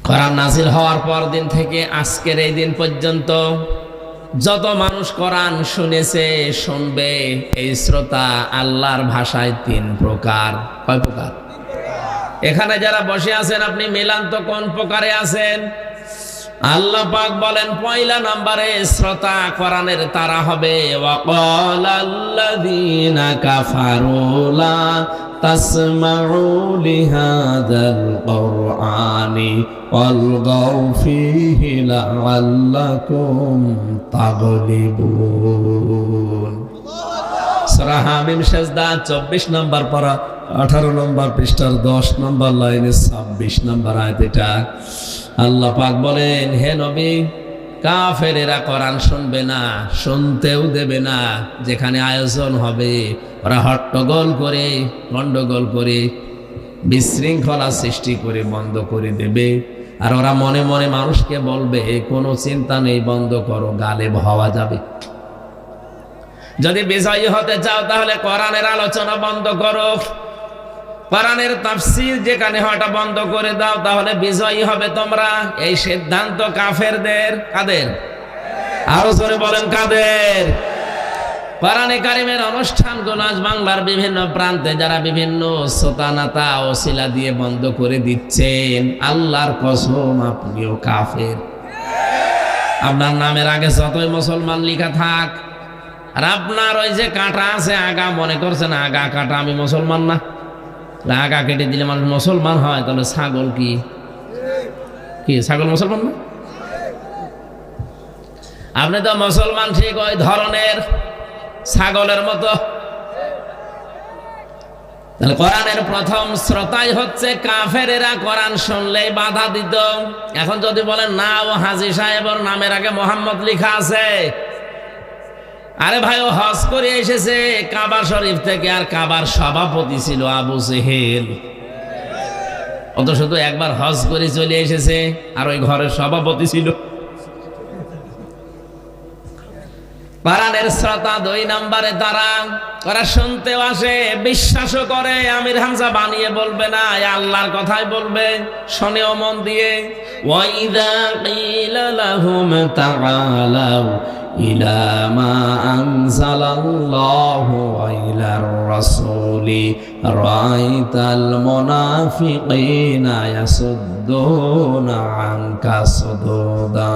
কোরআন নাজিল হওয়ার পর দিন থেকে আজকের এই দিন পর্যন্ত যত মানুষ কোরআন শুনেছে, শুনবে, এই শ্রোতা আল্লাহর ভাষায় 3 প্রকার। কয় প্রকার? এখানে যারা বসে আছেন আপনি মিলান তো কোন প্রকারে আছেন? আল্লাহ পাক বলেন 1 নম্বরে শ্রোতা কোরআনের তারা হবে। ওয়াকালাল্লাযীনা কাফারু লা তাসমাউ লিহাযাল কুরআনি ওয়ালগাউ ফীহি লাআল্লাকুম তাগলিবুন। সূরা হামিম সেজদা 24 নম্বর পারা 18 নম্বর পৃষ্ঠার 10 নম্বর লাইনে 26 নম্বর আয়াত। এটা আল্লাহ পাক বলেন, হে নবী, কাফেরেরা কোরআন শুনবে না, শুনতেও দেবে না। যেখানে আয়োজন হবে ওরা হট্টগোল করে, গন্ডগোল করে, বিশৃঙ্খলা সৃষ্টি করে বন্ধ করে দেবে। আর ওরা মনে মনে মানুষকে বলবে কোনো চিন্তা নেই, বন্ধ করো, গালেব হওয়া যাবে। যদি বিজয়ী হতে চাও তাহলে কোরআনের আলোচনা বন্ধ করো, কোরআনের তাফসীর যেখানে হয়টা বন্ধ করে দাও, তাহলে বিজয়ী হবে তোমরা। এই সিদ্ধান্ত কাফেরদের। কাদের? আরো জোরে বলেন, কাদের? কোরআনে কারিমের অনুষ্ঠানগুলো আজ বাংলার বিভিন্ন প্রান্তে যারা বিভিন্ন সোতানাতা ওসিলা দিয়ে বন্ধ করে দিচ্ছেন, আল্লাহর কসম আপনিও কাফের। আপনার নামের আগে যতই মুসলমান লেখা থাক, আর আপনার ওই যে কাঁটা আছে আগা, মনে করছেন আগা কাটা, আমি মুসলমান না। আগা কেটে দিলে মানুষ মুসলমান হয়, তাহলে ছাগল কি ছাগল মুসলমান না? আপনি তো মুসলমান ঠিক ওই ধরনের ছাগলের মতো। তাহলে কোরআনের প্রথম শ্রোতাই হচ্ছে কাফেরেরা। কোরআন শুনলেই বাধা দিত। এখন যদি বলেন না, ও হাজী সাহেবের নামের আগে মোহাম্মদ লেখা আছে, আরে ভাই ও হজ করে এসেছে কাবা শরীফ থেকে, আর কাবার সভাপতি ছিল আবু জেহেল। অত শুধু একবার হজ করে চলে এসেছে, আর ওই ঘরের সভাপতি ছিল। কোরআনের শ্রোতা 2 নম্বরে তারা, ওরা শুনতেও আসে, বিশ্বাসও করে। আমির হামজা বানিয়ে বলবে না, আল্লাহর কথাই বলবে, শোনেও মন দিয়ে। ওয়াইদা কিলা লাহুম তাআলাউ ইলা মা আনজালাল্লাহু ওয়া ইলার রাসূলি রাআইতাল মুনাফিকিনা ইয়াসুদ্দুনা আনকা সুদুদা।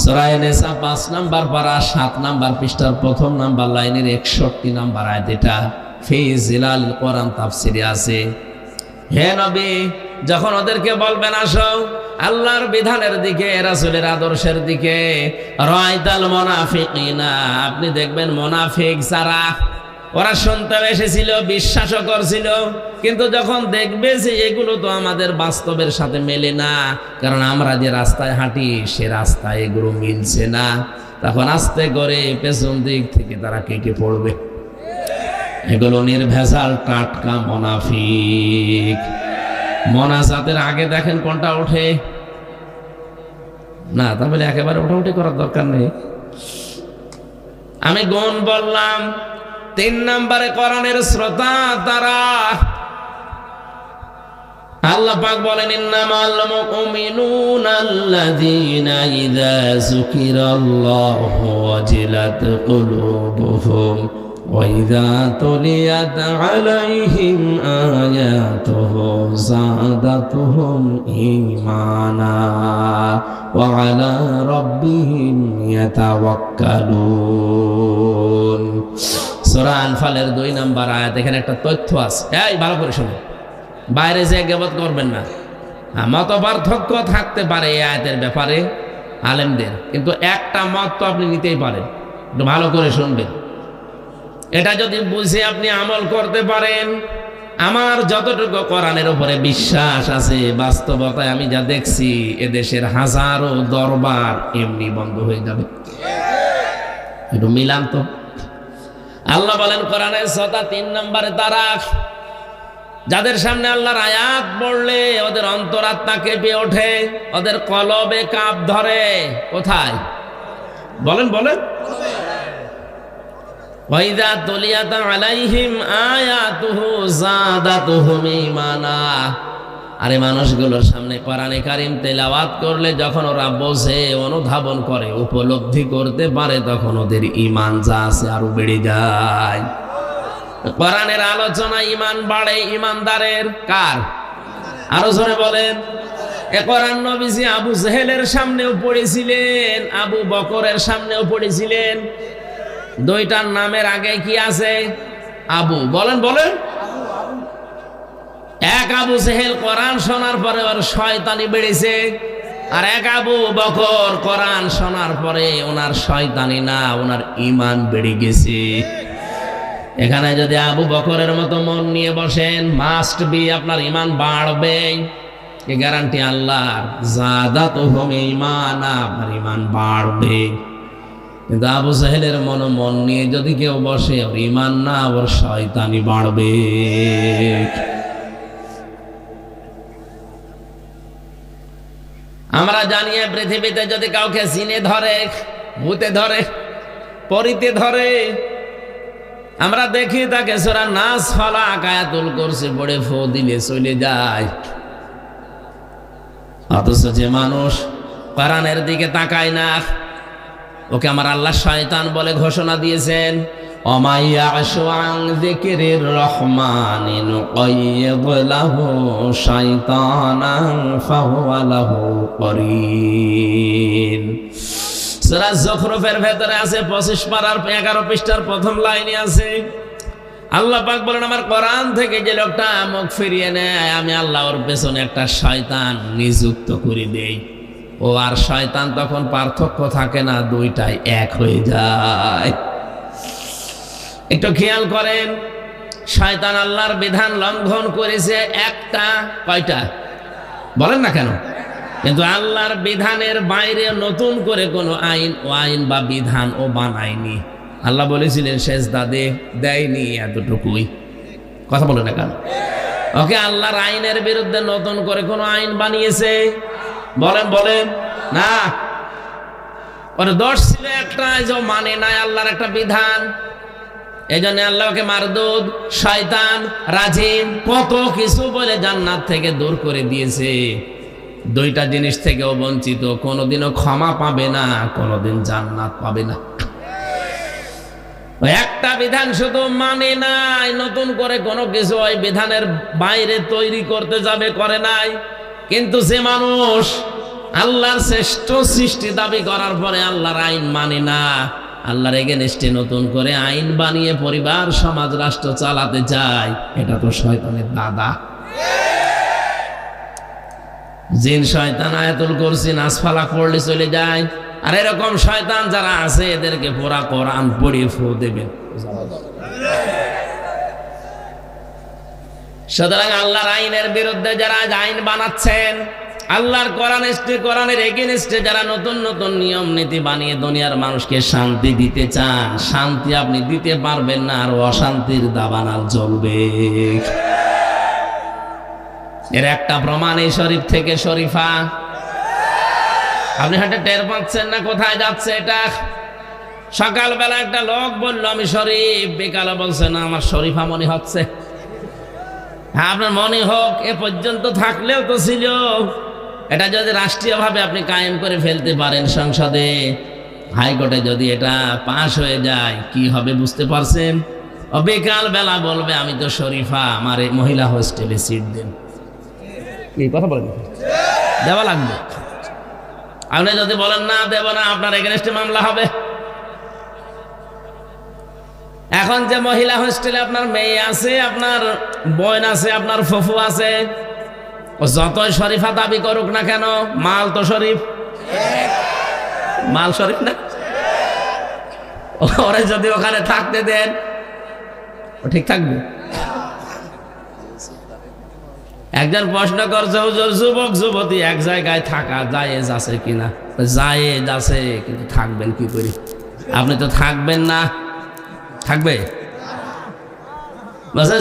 সূরা নিসা 5 নাম্বার পারা 7 নাম্বার পৃষ্ঠার 1 নাম্বার লাইনের 61 নাম্বার আয়াত। এটা ফি জিলালিল কোরআন তাফসিরে আছে। হে নবী, যখন ওদেরকে বলবেন আসো আল্লাহর বিধানের দিকে, রাসূলের আদর্শের দিকে, রাআইতাল মুনাফিকিনা, আপনি দেখবেন মুনাফিক যারা, ওরা শুনতে এসেছিল, বিশ্বাসও করছিল, কিন্তু যখন দেখবে যে এগুলো তো আমাদের বাস্তবের সাথে মেলে না, কারণ আমরা যে রাস্তায় হাঁটি সে রাস্তায় এগুলো মিলছে না, তখন আস্তে করে পেছন দিক থেকে তারা কেটে পড়বে। এগুলো নির্ভেজাল টাটকা মুনাফিক। মোনাজাতের আগে দেখেন কোনটা ওঠে না, তাহলে একেবারে ওঠাউঠি করার দরকার নেই। আমি গুণ বললাম। 3 নম্বরে কোরআনের শ্রোতা তারা, আল্লাহ পাক বলেন ইন্নামাল মুমিনুনা আল্লাযীনা ইযা যুকিরাল্লাহু ওয়াজিলাত কুলুবুহুম ওয়া ইযা তুলিয়াত আলাইহিম আয়াতুহু যাদাতুহুম ঈমানা ওয়া আলা রাব্বিহিম ইয়াতাওয়াক্কালুন। সূরা আনফালের 2 নম্বর আয়াত। এখানে একটা তথ্য আছে, এই ভালো করে শুনুন, বাইরে যে গীবত করবেন না। মত পার্থক্য থাকতে পারে এই আয়াতের ব্যাপারে আলেমদের, কিন্তু একটা মত তো আপনি নিতেই পারেন। একটু ভালো করে শুনবেন। এটা যদি বুঝে আপনি আমল করতে পারেন, আমার যতটুকু কোরআনের উপরে বিশ্বাস আছে, বাস্তবতায় আমি যা দেখছি এদেশের হাজারো দরবার এমনি বন্ধ হয়ে যাবে। একটু মিলান তো। আল্লাহ বলেন কোরআনের শ্রোতা 3 নম্বরে তারা, যাদের সামনে আল্লাহর আয়াত পড়লে ওদের অন্তরাত্মা কেঁপে ওঠে, ওদের কলবে কাঁপ ধরে। কোথায়? বলেন বলেন। ওয়াইদা তুলিয়াত আলাইহিম আয়াতুহু যাদাতুহুম ঈমানা। আরে মানুষগুলোর সামনে কোরআনে কারীম তেলাওয়াত করলে যখন ওরা বোঝে, অনুধাবন করে, উপলব্ধি করতে পারে, তখন ওদের ঈমান যা আছে আরো বেড়ে যায়। কোরআনের আলোচনা ঈমান বাড়ে ঈমানদারের। কার? আরো জোরে বলেন। এ কোরআন নবীজি আবু জেহেলের সামনেও পড়েছিলেন, আবু বকরের সামনেও পড়েছিলেন। 2টার নামের আগে কি আছে? আবু। বলেন বলেন। এক আবু জেহেল কোরআন শোনার পরে ওর শয়তানি বেড়েছে, আর এক আবু বকর কোরআন শোনার পরে ওনার শয়তানি না, ওনার ঈমান বেড়ে গেছে। এখানে যদি আবু বকরের মতো মন নিয়ে বসেন, মাস্ট বি আপনার ঈমান বাড়বে। এই গ্যারান্টি আল্লাহর। যাদাতুহুম ঈমানা, আপনার ঈমান বাড়বে। কিন্তু আবু জাহেলের মন নিয়ে যদি কেউ বসে, ওর ঈমান না, ওর শয়তানি বাড়বে। আমরা জানি পৃথিবীতে যদি কাউকে জিনে ধরে, ভূতে ধরে, পরিতে ধরে, আমরা দেখি তাকে সূরা নাস ফালাক আয়াতুল কুরসি পড়ে ফু দিলে চলে যায়। অথচ যে মানুষ কোরআনের দিকে তাকায় না, ওকে আমার আল্লাহ শয়তান বলে ঘোষণা দিয়েছেন। অমাইয়াশু আন যিকরির রহমানি নুকাইয়িদ লাহু শাইতানান ফাহুয়া লাহু করিন। সূরা যুখরুফের ভেতরে আছে 25 পারার 11 পৃষ্ঠার 1ম লাইনে আছে, আল্লাহ পাক বলেন আমার কোরআন থেকে যে লোকটা মুখ ফিরিয়ে নেয়, আমি আল্লাহ ওর পেছনে একটা শয়তান নিযুক্ত করে দেই। ও আর শয়তান তখন পার্থক্য থাকে না, 2টাই এক হয়ে যায়। একটু খেয়াল করেন, শয়তান আল্লাহর বিধান লঙ্ঘন করেছে একটা, কয়টা? বলেন না কেন? কিন্তু আল্লাহর বিধানের বাইরে নতুন করে কোনো আইন বা বিধান ও বানায়নি। আল্লাহ বলেছিলেন সেজদা দে, দেয়নি, এতটুকুই। কথা বলে না কেন? ওকে আল্লাহর আইনের বিরুদ্ধে নতুন করে কোনো আইন বানিয়েছে? বলেন বলেন না। ওর দোষ ছিল একটা, যে মানে নাই আল্লাহর একটা বিধান। এই জন্য আল্লাহকে মারদুদ, শয়তান, রাজিম কত কিছু বলে জান্নাত থেকে দূর করে দিয়েছে। দুইটা জিনিস থেকেও বঞ্চিত, কোনোদিনও ক্ষমা পাবে না, কোনোদিন জান্নাত পাবে না। একটা বিধান শুধু মানে নাই, নতুন করে কোনো কিছু ওই বিধানের বাইরে তৈরি করতে যাবে, করে নাই। কিন্তু যে মানুষ আল্লাহর শ্রেষ্ঠ সৃষ্টি দাবি করার পরে আল্লাহর আইন মানে না, আল্লাহর এগেনস্টে নতুন করে আইন বানিয়ে পরিবার, সমাজ, রাষ্ট্র চালাতে চায়, এটা তো শয়তানের দাদা। জিন শয়তান আয়াতুল কুরসি নাসফালা পড়লে চলে যায়। আর এরকম শয়তান যারা আছে এদেরকে পুরা কোরআন পড়িয়ে ফু দেবেন। সুতরাং আল্লাহর আইনের বিরুদ্ধে যারা আইন বানাচ্ছেন, আল্লাহর কোরআনের এগেনস্টে যারা নতুন নতুন নিয়ম নীতি বানিয়ে দুনিয়ার মানুষকে শান্তি দিতে চান, শান্তি আপনি দিতে পারবেন না, আর অশান্তির দাবানল জ্বলবে। এর একটা প্রমাণ এই শরীফ থেকে শরীফা। আপনি হয়তো টের পাচ্ছেন না কোথায় যাচ্ছে এটা। সকালবেলা একটা লোক বলল আমি শরীফ, বিকালে বলছে না আমার শরীফা মনে হচ্ছে। হ্যাঁ, আপনার মনে হোক, এ পর্যন্ত থাকলেও তো ছিল। এটা যদি রাষ্ট্রীয়ভাবে আপনি কায়েম করে ফেলতে পারেন, সংসদে, হাইকোর্টে যদি এটা পাশ হয়ে যায়, কি হবে বুঝতে পারছেন? ও বিকাল বেলা বলবে আমি তো শরীফা, আমার এই মহিলা হোস্টেলে সিট দেন। এই কথা বলেন, দেওয়া লাগবে। আপনি যদি বলেন না দেব না, আপনার এগেনস্টে মামলা হবে। এখন যে মহিলা হোস্টেলে আপনার মেয়ে আছে, আপনার বোন আছে, আপনার ফুফু আছে, ও যতই শরীফা দাবি করুক না কেন, মাল তো শরীফ, মাল শরীফ না। ওরে যদি ওখানে থাকতে দেন, ও ঠিক থাকবে। একজন প্রশ্ন করছে, হুজুর যুবক যুবতী এক জায়গায় থাকা জায়েজ আছে কিনা? জায়েজ আছে, কিন্তু থাকবেন কি করে? আপনি তো থাকবেন না, থাকবে?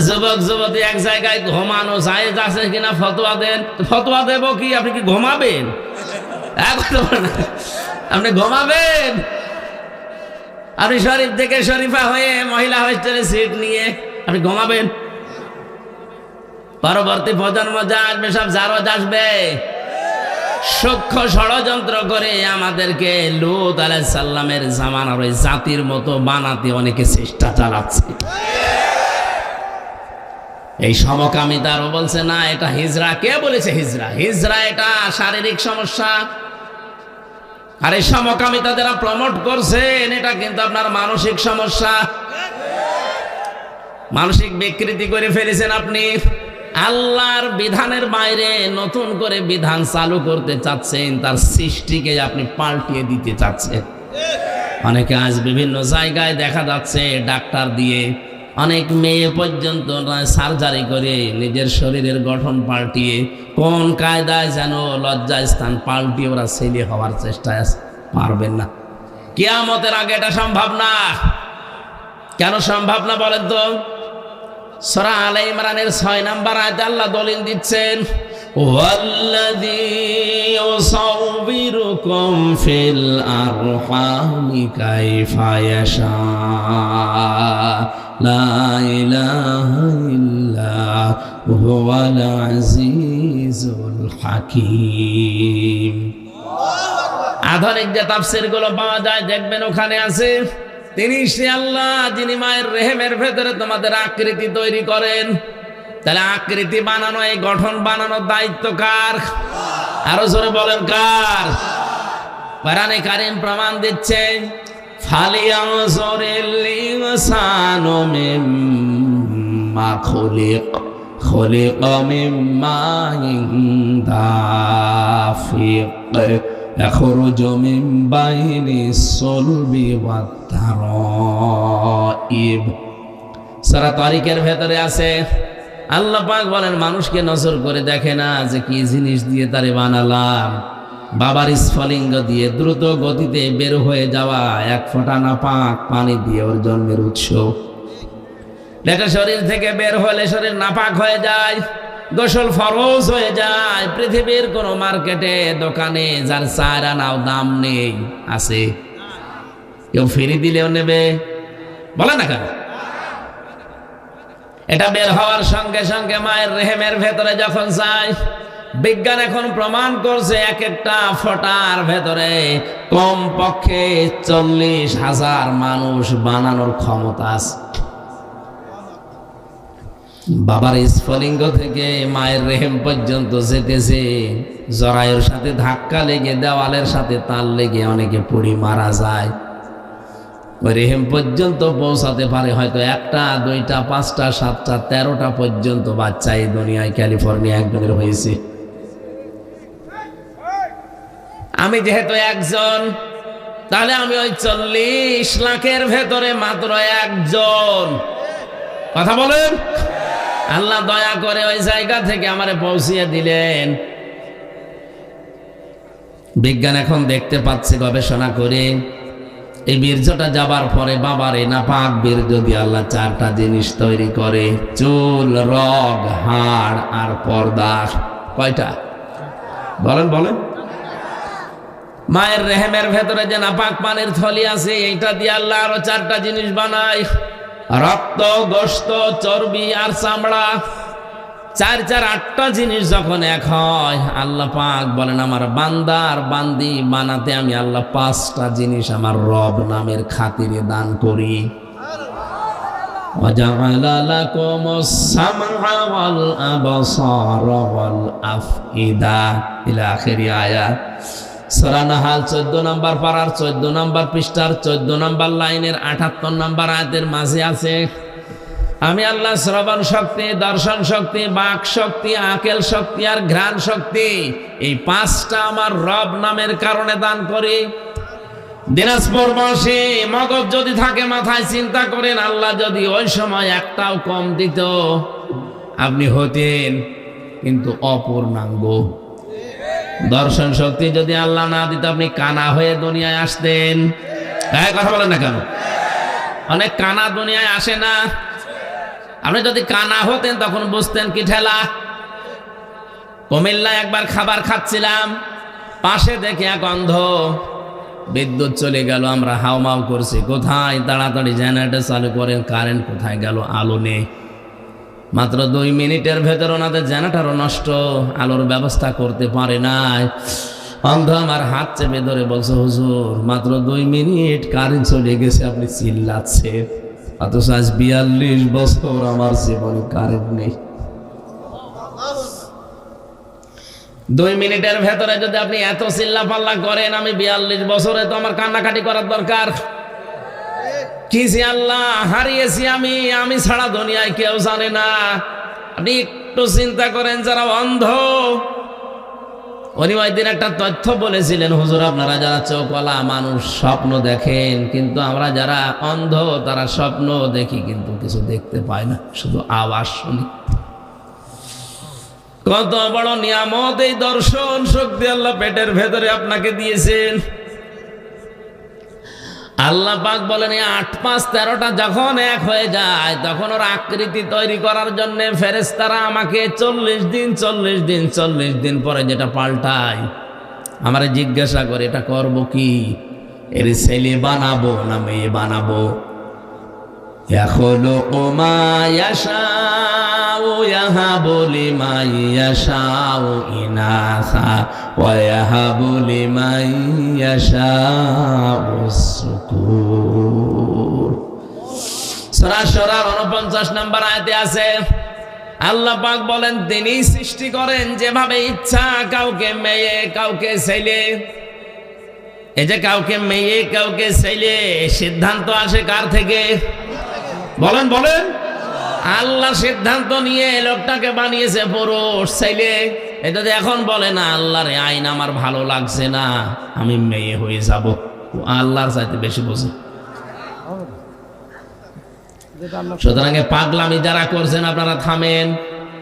যুবক যুবতী এক জায়গায় ঘুমানো জায়েজ আছে কিনা ফতোয়া দেন। ফতোয়া দেব কি? আপনি কি ঘুমাবেন? আপনি ঘুমাবেন? আপনি শরীফ থেকে শরীফা হয়ে মহিলা হোস্টেলে সিট নিয়ে আপনি ঘুমাবেন? পরবর্তী প্রজন্ম যা আসবে সব জারজ আসবে, সূক্ষ্ম ষড়যন্ত্র করে আমাদেরকে লূত আলাইহিস সালামের জামানার ওই জাতির মতো বানাতে অনেকে চেষ্টা চালাচ্ছে। এই সমকামিতারও বলছে না এটা হিজরা। কে বলেছে হিজরা? হিজরা এটা শারীরিক সমস্যা। আর এই সমকামিতা যারা প্রমোট করছেন, এটা কিন্তু আপনার মানসিক সমস্যা, মানসিক বিকৃতি করে ফেলেছেন আপনি। আল্লাহর বিধানের বাইরে নতুন করে বিধান চালু করতে চাচ্ছেন, তার সৃষ্টিকে আপনি পাল্টিয়ে দিতে চাচ্ছেন। অনেকে আজ বিভিন্ন জায়গায় দেখা যাচ্ছে ডাক্তার দিয়ে, অনেক মেয়ে পর্যন্ত সার্জারি করে নিজের শরীরের গঠন পাল্টিয়ে, কোন কায়দায় যেন লজ্জা স্থান পাল্টিয়ে ওরা ছেলে হওয়ার চেষ্টায় আছে। পারবেন না, কিয়ামতের আগে এটা সম্ভব না। কেন সম্ভব না বলেন তো? সূরা আলে ইমরানের 6 নম্বর আয়াতে আল্লাহ দলিল দিচ্ছেন, ওয়াল্লাযী ইউসাউবিরুকুম ফিল আরহামি কাইফা ইয়াশা লা ইলাহা ইল্লা হুয়াল আজিজুল হাকীম। আধুনিক যে তাফসীরগুলো পাওয়া যায় দেখবেন ওখানে আছে, তিনি সে আল্লাহ যিনি মায়ের রেহেমের ভেতরে তোমাদের আকৃতি তৈরি করেন। তাহলে আকৃতি বানানো, এই গঠন বানানোর দায়িত্ব কার? আরো জোরে বলেন কার? কোরআনে কারীম প্রমাণ দিচ্ছে, ফালিয়ানজুরিল ইনসানু মিম্মা খুলিকা মিম্মা দাফিক ইয়াখরুজু মিন বাইনিস সুলবি ওয়াত তারাইব। সূরা তারিকের ভেতরে আছে, আল্লাহ পাক বলেন মানুষকে নজর করে দেখে না যে কি জিনিস দিয়ে তারে বানালাম। বাবার স্ফলিঙ্গ দিয়ে দ্রুত গতিতে বের হয়ে যাওয়া এক ফোঁটা নাপাক পানি দিয়ে ওর জন্মের উৎস। এটা শরীর থেকে বের হলে শরীর নাপাক হয়ে যায়। গোসল ফরজ হয়ে যায়। পৃথিবীর কোন মার্কেটে দোকানে যার 4 আনাও দাম নেই আছে? কেউ ফ্রি দিলেও নেবে? বলে না কেন? এটা বের হওয়ার সঙ্গে সঙ্গে মায়ের রেহেমের ভেতরে যখন যায়, বিজ্ঞান এখন প্রমাণ করছে এক একটা ফোঁটার ভেতরে কম পক্ষে 40,000 মানুষ বানানোর ক্ষমতা আছে। বাবার স্ফলিঙ্গ থেকে মায়ের রেহেম পর্যন্ত যেতেছে, জরায়ুর সাথে ধাক্কা লেগে দেওয়ালের সাথে তাল লেগে অনেকে পুড়ি মারা যায়। ওই রেহেম পর্যন্ত পৌঁছাতে পারে হয়তো 1টা 2টা 5টা 7টা 13টা পর্যন্ত বাচ্চা এই দুনিয়ায় ক্যালিফোর্নিয়া একজনের হয়েছে। আমি যেহেতু একজন, তাহলে আমি ওই 40 লাখের ভেতরে মাত্র একজন। কথা বলেন। আল্লাহ দয়া করে ওই জায়গা থেকে আমারে পৌঁছিয়ে দিলেন। বিজ্ঞান এখন দেখতে পাচ্ছে গবেষণা করে, এই বীর্যটা যাবার পরে বাবার এই নাপাক বীর্য দিয়ে আল্লাহ 4টা জিনিস তৈরি করে, চুল, রগ, হাড় আর পর্দা। কয়টা? বলেন বলেন। মায়ের রেহেমের ভেতরে যে নাপাক পানির থলি আছে, এইটা দিয়ে আল্লাহ আরো 4টা জিনিস বানায়, রক্ত, গোশত, চর্বি আর চামড়া। 4 4 8টা জিনিস যখন এক হয়, আল্লাহ পাক বলেন আমার বান্দা আর বান্দি বানাতে আমি আল্লাহ 5টা জিনিস আমার রব নামের খাতিরে দান করি। وَجَعَلَ لَكُمُ السَّمْعَ وَالْأَبْصَارَ وَالْأَفْئِدَةَ إلى آخر আয়াত। সূরা নাহাল 14 নম্বর পারার 14 নম্বর পৃষ্ঠার 14 নম্বর লাইনের 78 নম্বর আয়াতের মাঝে আছে, আমি আল্লাহ শ্রবণ শক্তি, দর্শন শক্তি, বাক শক্তি, আকেল শক্তি আর ঘ্রাণ শক্তি, এই 5টা আমার রব নামের কারণে দান করি। দিনাজপুরবাসী মগজ যদি থাকে মাথায়, চিন্তা করেন আল্লাহ যদি ওই সময় একটাও কম দিত, আপনি হতেন কিন্তু অপূর্ণাঙ্গ। দর্শন শক্তি যদি আল্লাহ না দিত, আপনি কানা হয়ে দুনিয়ায় আসতেন। কথা বলেন না কেন? অনেক কানা দুনিয়ায় আসে না। আপনি যদি কানা হতেন তখন বুঝতেন কি ঠেলা। কুমিল্লায় একবার খাবার খাচ্ছিলাম, পাশে দেখে এক অন্ধ, বিদ্যুৎ চলে গেল, আমরা হাউমাউ করছি, কোথায়? তাড়াতাড়ি জেনারেটর চালু করেন, কারেন্ট কোথায় গেল? আলো নেই। মাত্র 2 মিনিটের ভেতর ওনাদের জেনারেটরও নষ্ট, আলোর ব্যবস্থা করতে পারে নাই। অন্ধ আমার হাত চেপে ধরে বলছে, হুজুর মাত্র 2 মিনিট কারেন্ট চলে গেছে, আপনি চিল্লাচ্ছেন, অথচ আজ 42 বছর আমার জীবনে কারেন্ট নেই। 2 মিনিটের ভেতরে যদি আপনি এত চিল্লা পাল্লা করেন, আমি 42 বছরে তো আমার কান্নাকাটি করার দরকার কি? যে আল্লাহ হারিয়েছি আমি ছাড়া দুনিয়ায় কেউ জানে না। আপনি একটু চিন্তা করেন, যারা অন্ধ, উনি ওই দিন একটা তথ্য বলেছিলেন, হুজুর আপনারা যারা চোখওয়ালা মানুষ স্বপ্ন দেখেন, কিন্তু আমরা যারা অন্ধ তারা স্বপ্ন দেখি কিন্তু কিছু দেখতে পাই না, শুধু আওয়াজ শুনি। কত বড় নিয়ামত এই দর্শন শক্তি আল্লাহ পেটের ভেতরে আপনাকে দিয়েছেন। আল্লাহ পাক বলেন 8 5 13টা যখন এক হয়ে যায়, তখন ওর আকৃতি তৈরি করার জন্য ফেরেশতারা আমাকে 40 দিন পরে যেটা পাল্টায়, আমারে জিজ্ঞাসা করে এটা করব কি? এর ছেলে বানাবো না মেয়ে বানাবো? ইয়াখলুকু মা ইয়াশাউ ইয়াহাবু লিমান ইয়াশাউ ইনাসা ওয়া ইয়াহাবু লিমান ইয়াশাউ যুকুর। সূরা শুরার 49 নম্বর আয়াতে আছে, আল্লাহ পাক বলেন তিনি সৃষ্টি করেন যেভাবে ইচ্ছা, কাউকে মেয়ে কাউকে ছেলে। এই যে কাউকে মেয়ে কাউকে ছেলে, সিদ্ধান্ত আসে কার থেকে? বলেন বলেন। আল্লাহ সিদ্ধান্ত নিয়ে লোকটাকে বানিয়েছে পুরুষ ছেলে। এটা যে এখন বলে না আল্লাহর আইন আমার ভালো লাগছে না, আমি মেয়ে হয়ে যাব, আল্লাহর চাইতে বেশি বোঝে। সুতরাং পাগলামি যারা করছেন আপনারা থামেন।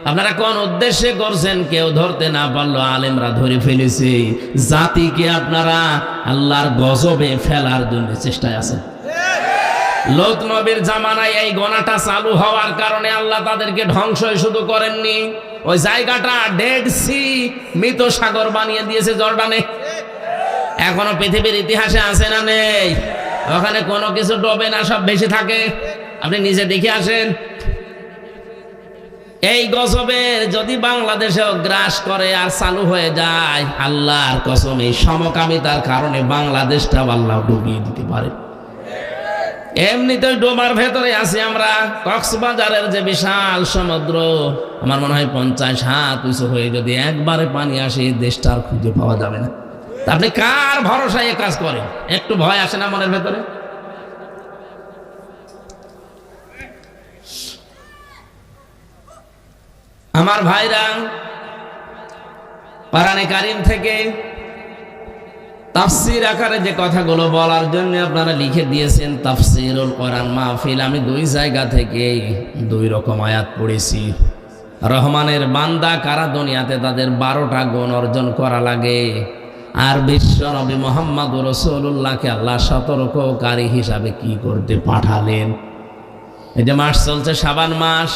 আপনারা কোন উদ্দেশ্যে করছেন কেউ ধরতে না পারলো, আলেমরা ধরে ফেলেছে। জাতিকে আপনারা আল্লাহর গজবে ফেলার জন্য চেষ্টায় আছেন। লূত নবীর জামানায় এই গোনাটা চালু হওয়ার কারণে আল্লাহ তাদেরকে ধ্বংসই শুধু করেননি, ওই জায়গাটা ডেড সি, মৃত সাগর বানিয়ে দিয়েছে জর্ডানে। এখনো পৃথিবীর ইতিহাসে আছে না নেই? ওখানে কোনো কিছু ডোবে না, সব বেশি থাকে। আপনি নিজে দেখে আসেন। এই গজবের যদি বাংলাদেশেও গ্রাস করে আর চালু হয়ে যায়, আল্লাহর কসম এই সমকামিতার কারণে বাংলাদেশটা আল্লাহ ডুবিয়ে দিতে পারে। এমনিতেই ডোবার ভেতরে আছি আমরা। কক্সবাজারের যে বিশাল সমুদ্র, আমার মনে হয় 50 হাত উঁচু হয়ে যদি একবারে পানি আসে, দেশটা আর খুঁজে পাওয়া যাবে না। তা আপনি কার ভরসায় কাজ করেন? একটু ভয় আসে না মনের ভেতরে? আমার ভাইরা, কোরআনে কারীম থেকে তাফসীর আকারে যে কথাগুলো বলার জন্য আপনারা লিখে দিয়েছেন তাফসীরুল কোরআন মাহফিল, আমি 2 জায়গা থেকে 2 রকম আয়াত পড়েছি। রহমানের বান্দা কারা দুনিয়াতে তাদের 12টা গুণ অর্জন করা লাগে, আর বিশ্ব নবী মুহাম্মদুর রাসূলুল্লাহকে আল্লাহ সতর্ককারী হিসাবে কি করতে পাঠালেন। এই যে মাস চলছে শাবান মাস,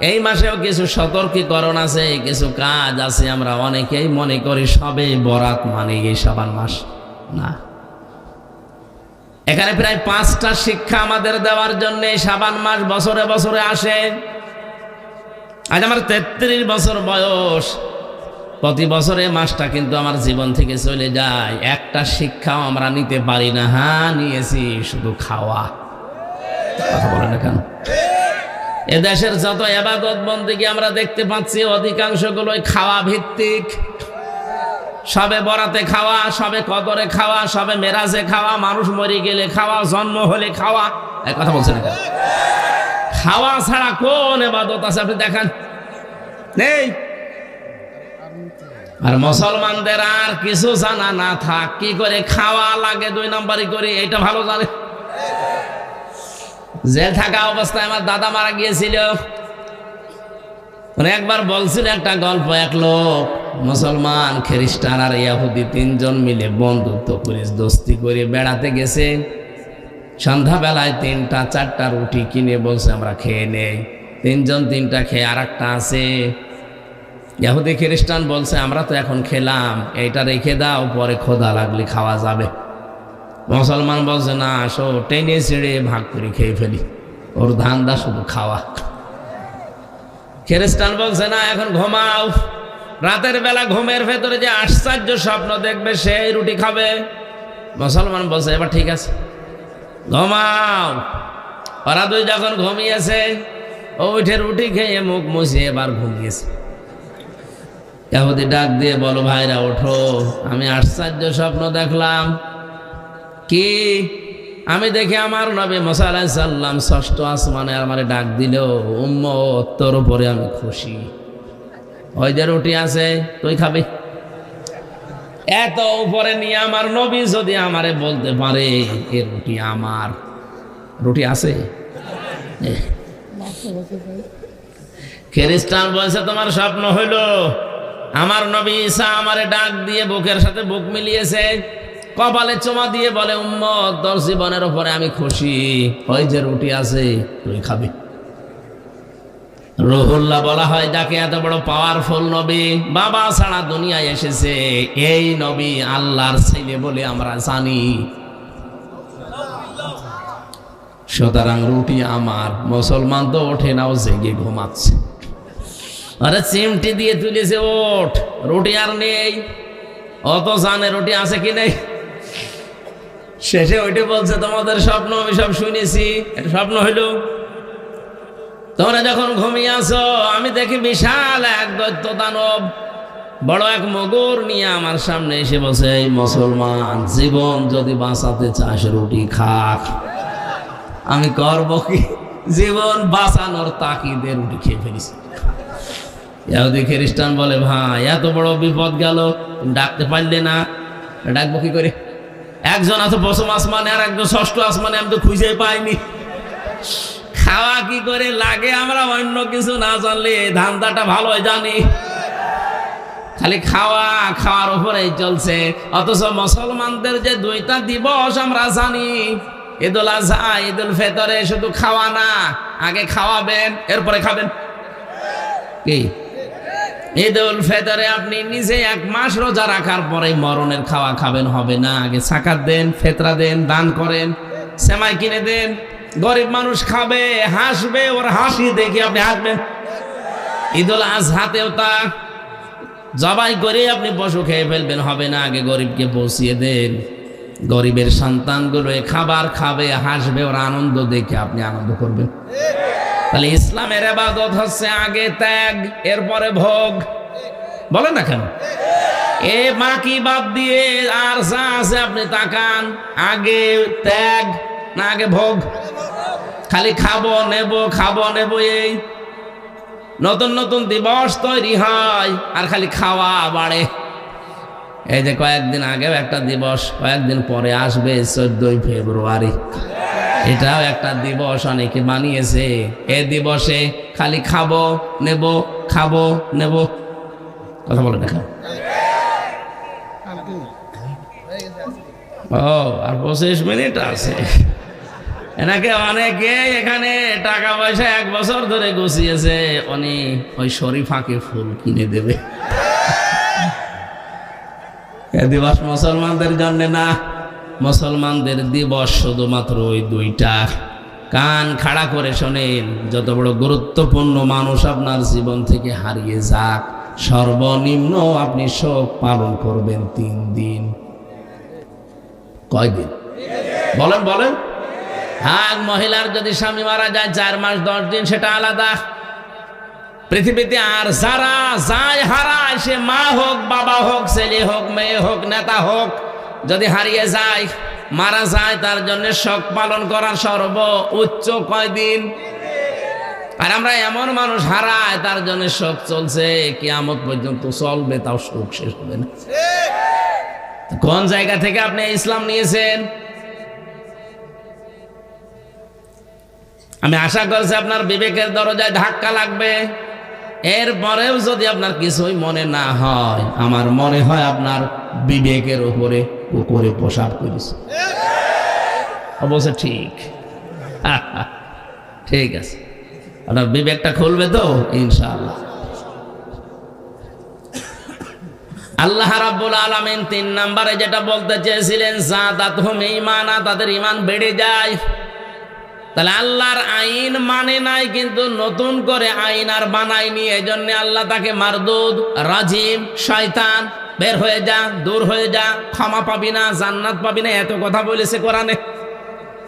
এই মাসেও কিছু সতর্কীকরণ আছে, কিছু কাজ আছে। আমরা অনেকেই মনে করি সবে বরাত মানে এই শাবান মাস, না। এখানে প্রায় 5টা শিক্ষা আমাদের দেওয়ার জন্য শাবান মাস বছরে বছরে আসে। আজ আমার 33 বছর বয়স, প্রতি বছরে মাসটা কিন্তু আমার জীবন থেকে চলে যায়, একটা শিক্ষাও আমরা নিতে পারি না। হ্যাঁ, নিয়েছি, শুধু খাওয়া। কথা বলে না কেন? এদেশের যত ইবাদত বন্দেগী আমরা দেখতে পাচ্ছি অধিকাংশগুলোই খাওয়া ভিত্তিক। সবে বরাতে খাওয়া, সবে কদরে খাওয়া, সবে মেরাজে খাওয়া, মানুষ মরে গেলে খাওয়া, জন্ম হলে খাওয়া। এই কথা বলছেন না? খাওয়া ছাড়া কোন ইবাদত আছে আপনি দেখান? নেই। আর মুসলমানদের আর কিছু জানা না থাক, কি করে খাওয়া লাগে 2 নম্বরই করে, এটা ভালো জানে। জেল থাকা অবস্থায় আমার দাদা মারা গিয়েছিল। একবার বলছিল একটা গল্প, এক লোক মুসলমান, খ্রিস্টান আর ইহুদি 3 জন মিলে বন্ধুত্ব করে দোস্তি করে বেড়াতে গেছে। সন্ধ্যাবেলায় 3টা 4টা রুটি কিনে বলছে আমরা খেয়ে নেই। 3 জন 3টা খেয়ে আর একটা আছে। ইহুদি খ্রিস্টান বলছে আমরা তো এখন খেলাম, এইটা রেখে দাও, পরে ক্ষুধা লাগলে খাওয়া যাবে। মুসলমান বলছে না, আসো টেনে ছিঁড়ে ভাগ করে খেয়ে ফেলি, ওর ধান্দা শুধু খাওয়া। খ্রিস্টান বলছে না, এখন ঘুমাও, রাতের বেলা ঘুমের ভেতরে যে আশ্চর্য স্বপ্ন দেখবে সেই রুটি খাবে। মুসলমান বলছে এবার ঠিক আছে, ঘুমাও। ওরা 2 যখন ঘুমিয়েছে, ও উঠে রুটি খেয়ে মুখ মুছিয়ে এবার ঘুমিয়েছে। ইহুদি ডাক দিয়ে বলো, ভাইরা ওঠো, আমি আশ্চর্য স্বপ্ন দেখলাম। কি? আমি দেখি আমার নবী মুসা আলাইহিস সালাম 6ষ্ঠ আসমানে আমারে ডাক দিল, উম্মত তোর উপরে আমি খুশি। ওই যে রুটি আছে তুই খাবি। এত উপরে নিয়ে আমার নবী যদি আমারে বলতে পারে এই রুটি আমার, রুটি আছে। খ্রিস্টান বলছে তোমার স্বপ্ন হইল। আমার নবী ঈসা আমারে ডাক দিয়ে বুকের সাথে বুক মিলিয়েছে, কপালে চুমা দিয়ে বলে, উম্মত তোর জীবনের উপরে আমি খুশি, ওই যে রুটি আছে তুই খাবি। রুহুল্লাহ বলা হয় যাকে এত বড় পাওয়ারফুল নবী, বাবা ছাড়া দুনিয়ায় এসেছে। এই নবী আল্লাহর ছেলে বলে আমরা জানি। সুতরাং রুটি আমার। মুসলমান তো ওঠে নাও, জেগে ঘুমাচ্ছে। আরে চিমটি দিয়ে তুলেছে, ওঠ, রুটি আর নেই। অত জানে রুটি আছে কি নেই। শেষে ওইটা বলছে তোমাদের স্বপ্ন আমি সব শুনেছি, এটা স্বপ্ন হইল। তোমরা যখন ঘুমিয়ে আছো, আমি দেখি বিশাল এক দৈত্য দানব বড় এক মগর নিয়ে আমার সামনে এসে বসে, এই মুসলমান, জীবন যদি বাঁচাতে চাস রুটি খাক। আমি করব কি? জীবন বাঁচানোর তাকিদে রুটি খেয়ে ফেলিস। ইহুদি খ্রিস্টান বলে, ভাই এত বড় বিপদ গেল, ডাকতে পারলে না? ডাকবো কি করে? একজন আছে 5ম আসমানে আর একজন 6ষ্ঠ আসমানে, আমি তো খুঁজে পাইনি। খাওয়া কি করে লাগে আমরা অন্য কিছু না জানলে ধান্দাটা ভালো জানি। খালি খাওয়া, খাওয়ার উপরেই চলছে। অথচ মুসলমানদের যে 2টা দিবস আমরা জানি, ঈদুল আজহা, ঈদুল ফিতরে, শুধু খাওয়া না, আগে খাওয়াবেন এরপরে খাবেন। কি ঈদুল ফিতরে আপনি নিজে 1 মাস রোজা রাখার পরে মরণের খাওয়া খাবেন হবে না, আগে সাকাত দেন, ফিতরা দেন, দান করেন, সেমাই কিনে দেন, গরিব মানুষ খাবে, হাসবে, ওর হাসি দেখে আপনি হাসবেন। ঈদুল আজহাতেও তা জবাই করে আপনি পশু খেয়ে ফেলবেন হবে না, আগে গরিবকে পৌঁছিয়ে দেন। গরিবের সন্তানগুলো খাবার খাবে, হাসবে, ওর আনন্দ দেখে আপনি আনন্দ করবেন। তাহলে ইসলামের ইবাদত হচ্ছে আগে ত্যাগ, এরপরে ভোগ। বলেন না কেন? এ বাকি বাদ দিয়ে আর যা আছে আপনি তাকান, আগে ত্যাগ না আগে ভোগ? খালি খাবো নেব, এই নতুন নতুন দিবস তৈরি হয় আর খালি খাওয়া বাড়ে। এই যে কয়েকদিন আগেও একটা দিবস, কয়েকদিন পরে আসবে 14ই ফেব্রুয়ারি, এটাও একটা দিবস অনেকে বানিয়েছে। এই দিবসে খালি খাবো নেব। কথা বলে দেখা। ও আর 25 মিনিট আছে। এনাকে অনেকে এখানে টাকা পয়সা 1 বছর ধরে গুছিয়েছে, উনি ওই শরীফাকে ফুল কিনে দেবে। এ দিবস মুসলমানদের জন্য না, মুসলমানদের দিবস শুধুমাত্র ওই 2টা। কান খাড়া করে শোনেন, যত বড় গুরুত্বপূর্ণ মানুষ আপনার জীবন থেকে হারিয়ে যাক, সর্বনিম্ন আপনি শোক পালন করবেন 3 দিন। কয়দিন? বলেন। হ্যাঁ, মহিলার যদি স্বামী মারা যায় 4 মাস 10 দিন, সেটা আলাদা। পৃথিবীতে আর যারা যায় হারায়, সে মা হোক, বাবা হোক, ছেলে হোক, মেয়ে হোক, নেতা হোক, যদি হারিয়ে যায়, মারা যায়, তার জন্য শোক পালন করার সর্বোচ্চ কয়দিন? আর আমরা এমন মানুষ হারায়, তার জন্য শোক চলছে, কিয়ামত পর্যন্ত চলবে, তাও শোক শেষ হবে না। কোন জায়গা থেকে আপনি ইসলাম নিয়েছেন? আমি আশা করছি আপনার বিবেকের দরজায় ধাক্কা লাগবে। এরপরেও যদি আপনার কিছুই মনে না হয়, আমার মনে হয় আপনার বিবেকের উপরে কুকুরে পোশাক করেছে। অবশ্য ঠিক আছে, আপনার বিবেকটা খুলবে তো ইনশাআল্লাহ। আল্লাহ রাব্বুল আলামিন 3 নম্বরে যেটা বলতে চেয়েছিলেন, যাদাতহুম ঈমানা, তাদের ঈমান বেড়ে যায়। তাহলে আল্লাহর আইন মানে নাই, কিন্তু নতুন করে আইন আর বানায়নি, এজন্য আল্লাহ তাকে মারদুদ, রাজিম, শয়তান, বের হয়ে যা, দূর হয়ে যা, ক্ষমা পাবি না, জান্নাত পাবি না, এত কথা বলেছে কোরআনে।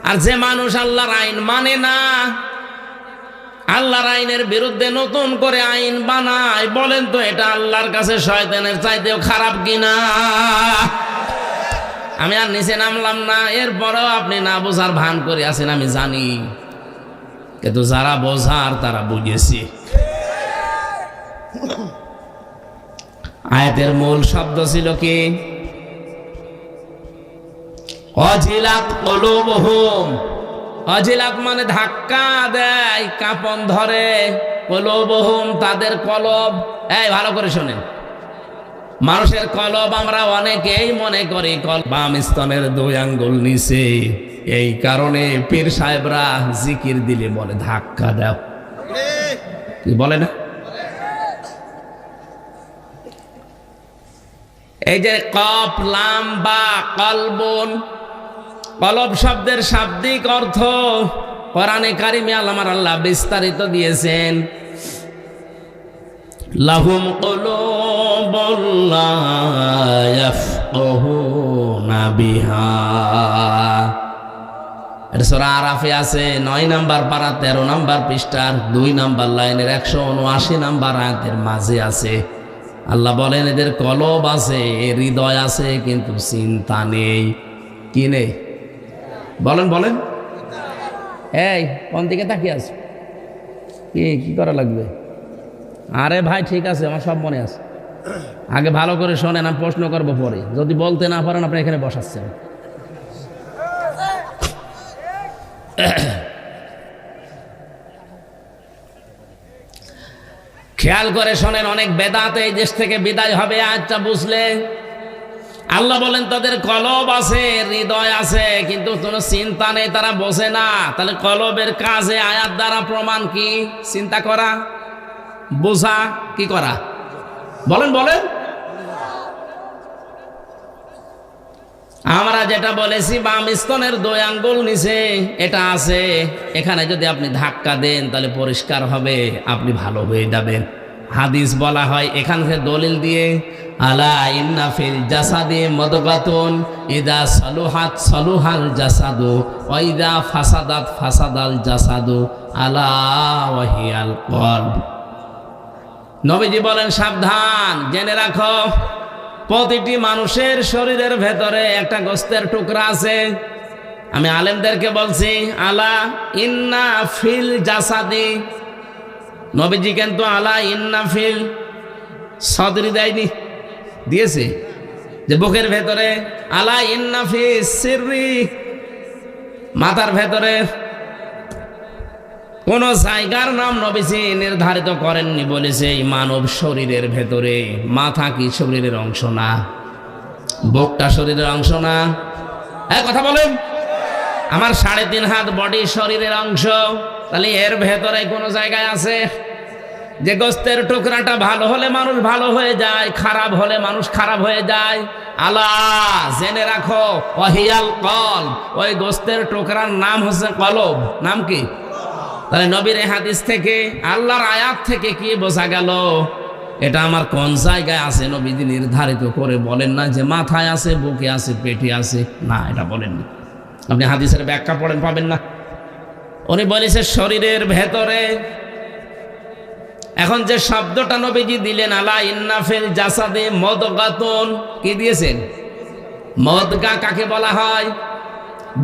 আর যে মানুষ আল্লাহর আইন মানে না, আল্লাহর আইনের বিরুদ্ধে নতুন করে আইন বানায়, বলেন তো এটা আল্লাহর কাছে শয়তানের চাইতেও খারাপ কিনা? আমি আর নিচে নামলাম না, এরপরেও আপনি না বোঝার ভান করে আছেন, আমি জানি, কিন্তু যারা বোঝার তারা বুঝেছে। আয়াতের মূল শব্দ ছিল কি? অজিলাত কুলুবুহুম। অজিলাত মানে ধাক্কা দেয়, কাঁপন ধরে। কুলুবুহুম তাদের কলব। এই ভালো করে শোনেন, মানুষের কলব আমরা অনেকেই মনে করি বাম স্তনের 2 আঙ্গুল নিচে। এই কারণে পীর সাহেবরা জিকির দিলে বলে ধাক্কা দাও, কি বলে না? এই যে কফ লাম বা কলবুন, কলব শব্দের শাব্দিক অর্থ কোরআনে কারিমে আল্লাহ বিস্তারিত দিয়েছেন। লাহুম কুলুবুন লা ইয়াফকাহুনা বিহা, এটা সূরা আরাফে আছে, 9 নম্বর পারা 13 নম্বর পৃষ্ঠার 2 নম্বর লাইনের 179 নম্বর আয়াতের মাঝে আছে। আল্লাহ বলেন এদের কলব আছে, হৃদয় আছে, কিন্তু চিন্তা নেই। কি নেই? বলেন। এই কোন দিকে তাকিয়ে আছে? কি করা লাগবে? আরে ভাই ঠিক আছে, আমার সব মনে আছে। আগে ভালো করে শোনেন, আমি প্রশ্ন করবো পরে। যদি বলতে না পারেন, আপনি এখানে বসাচ্ছেন। খেয়াল করে শোনেন, অনেক বেদাত এই দেশ থেকে বিদায় হবে আচ্ছা বুঝলে। আল্লাহ বলেন তাদের কলব আছে, হৃদয় আছে, কিন্তু কোনো চিন্তা নেই, তারা বোঝে না। তাহলে কলবের কাজে আয়াত দ্বারা প্রমাণ কি? চিন্তা করা, বোঝা, কি করা? বলেন বলেন। আমরা যেটা বলেছি বাম স্তনের 2 আঙ্গুল নিচে এটা আছে, এখানে যদি আপনি ধাক্কা দেন তাহলে পরিষ্কার হবে, আপনি ভালো হয়ে যাবেন। হাদিস বলা হয় এখান থেকে দলিল দিয়ে, আলা ইন্না ফিল জাসাদি মুদগাতুন ইদা সালুহাত সালুহাল জাসাদু ওয়া ইদা ফাসাদাত ফাসাদাল জাসাদু আলা ওয়া হিয়াল কলব। নবীজি বলেন সাবধান, জেনে রাখো প্রতিটি মানুষের শরীরের ভেতরে একটা গোস্তের টুকরা আছে। আমি আলেমদেরকে বলছি আলা ইন্না ফিল জাসাদি, নবীজি কিন্তু আলা ইন্না ফিল সদরি দেয়নি, দিয়েছে যে বুকের ভেতরে, আলা ইন্না ফি সিররি মাথার ভেতরে। কোন জায়গার নাম নবীজি নির্ধারিত করেননি, বলেছে এই মানব শরীরের ভেতরে। মাথা কি শরীরের অংশ না? বুকটা শরীরের অংশ না? কথা বলেন। আমার 3.5 হাত বডি শরীরের অংশ, তাহলে এর ভেতরে কোন জায়গায় আছে যে গোস্তের টুকরাটা ভালো হলে মানুষ ভালো হয়ে যায়, খারাপ হলে মানুষ খারাপ হয়ে যায়। আলা জেনে রাখো ওয়াহিয়াল কলব, ওই গোস্তের টুকরার নাম হচ্ছে কলব। নাম কি? তাহলে নবীর হাদিস থেকে, আল্লাহর আয়াত থেকে কি বোঝা গেল? এটা আমার কোন জায়গায় আছে নবীজি নির্ধারিত করে বলেন না যে মাথায় আছে, বুকে আছে, পেটে আছে, না এটা বলেননি। আপনি হাদিসের ব্যাখ্যা পড়েন, পাবেন না। উনি বলেছে শরীরের ভেতরে। এখন যে শব্দটা নবীজি দিলেন আলা ইন্না ফিল জাসাদে মুদগাতুন, কি দিয়েছেন? মুদগা কাকে বলা হয়?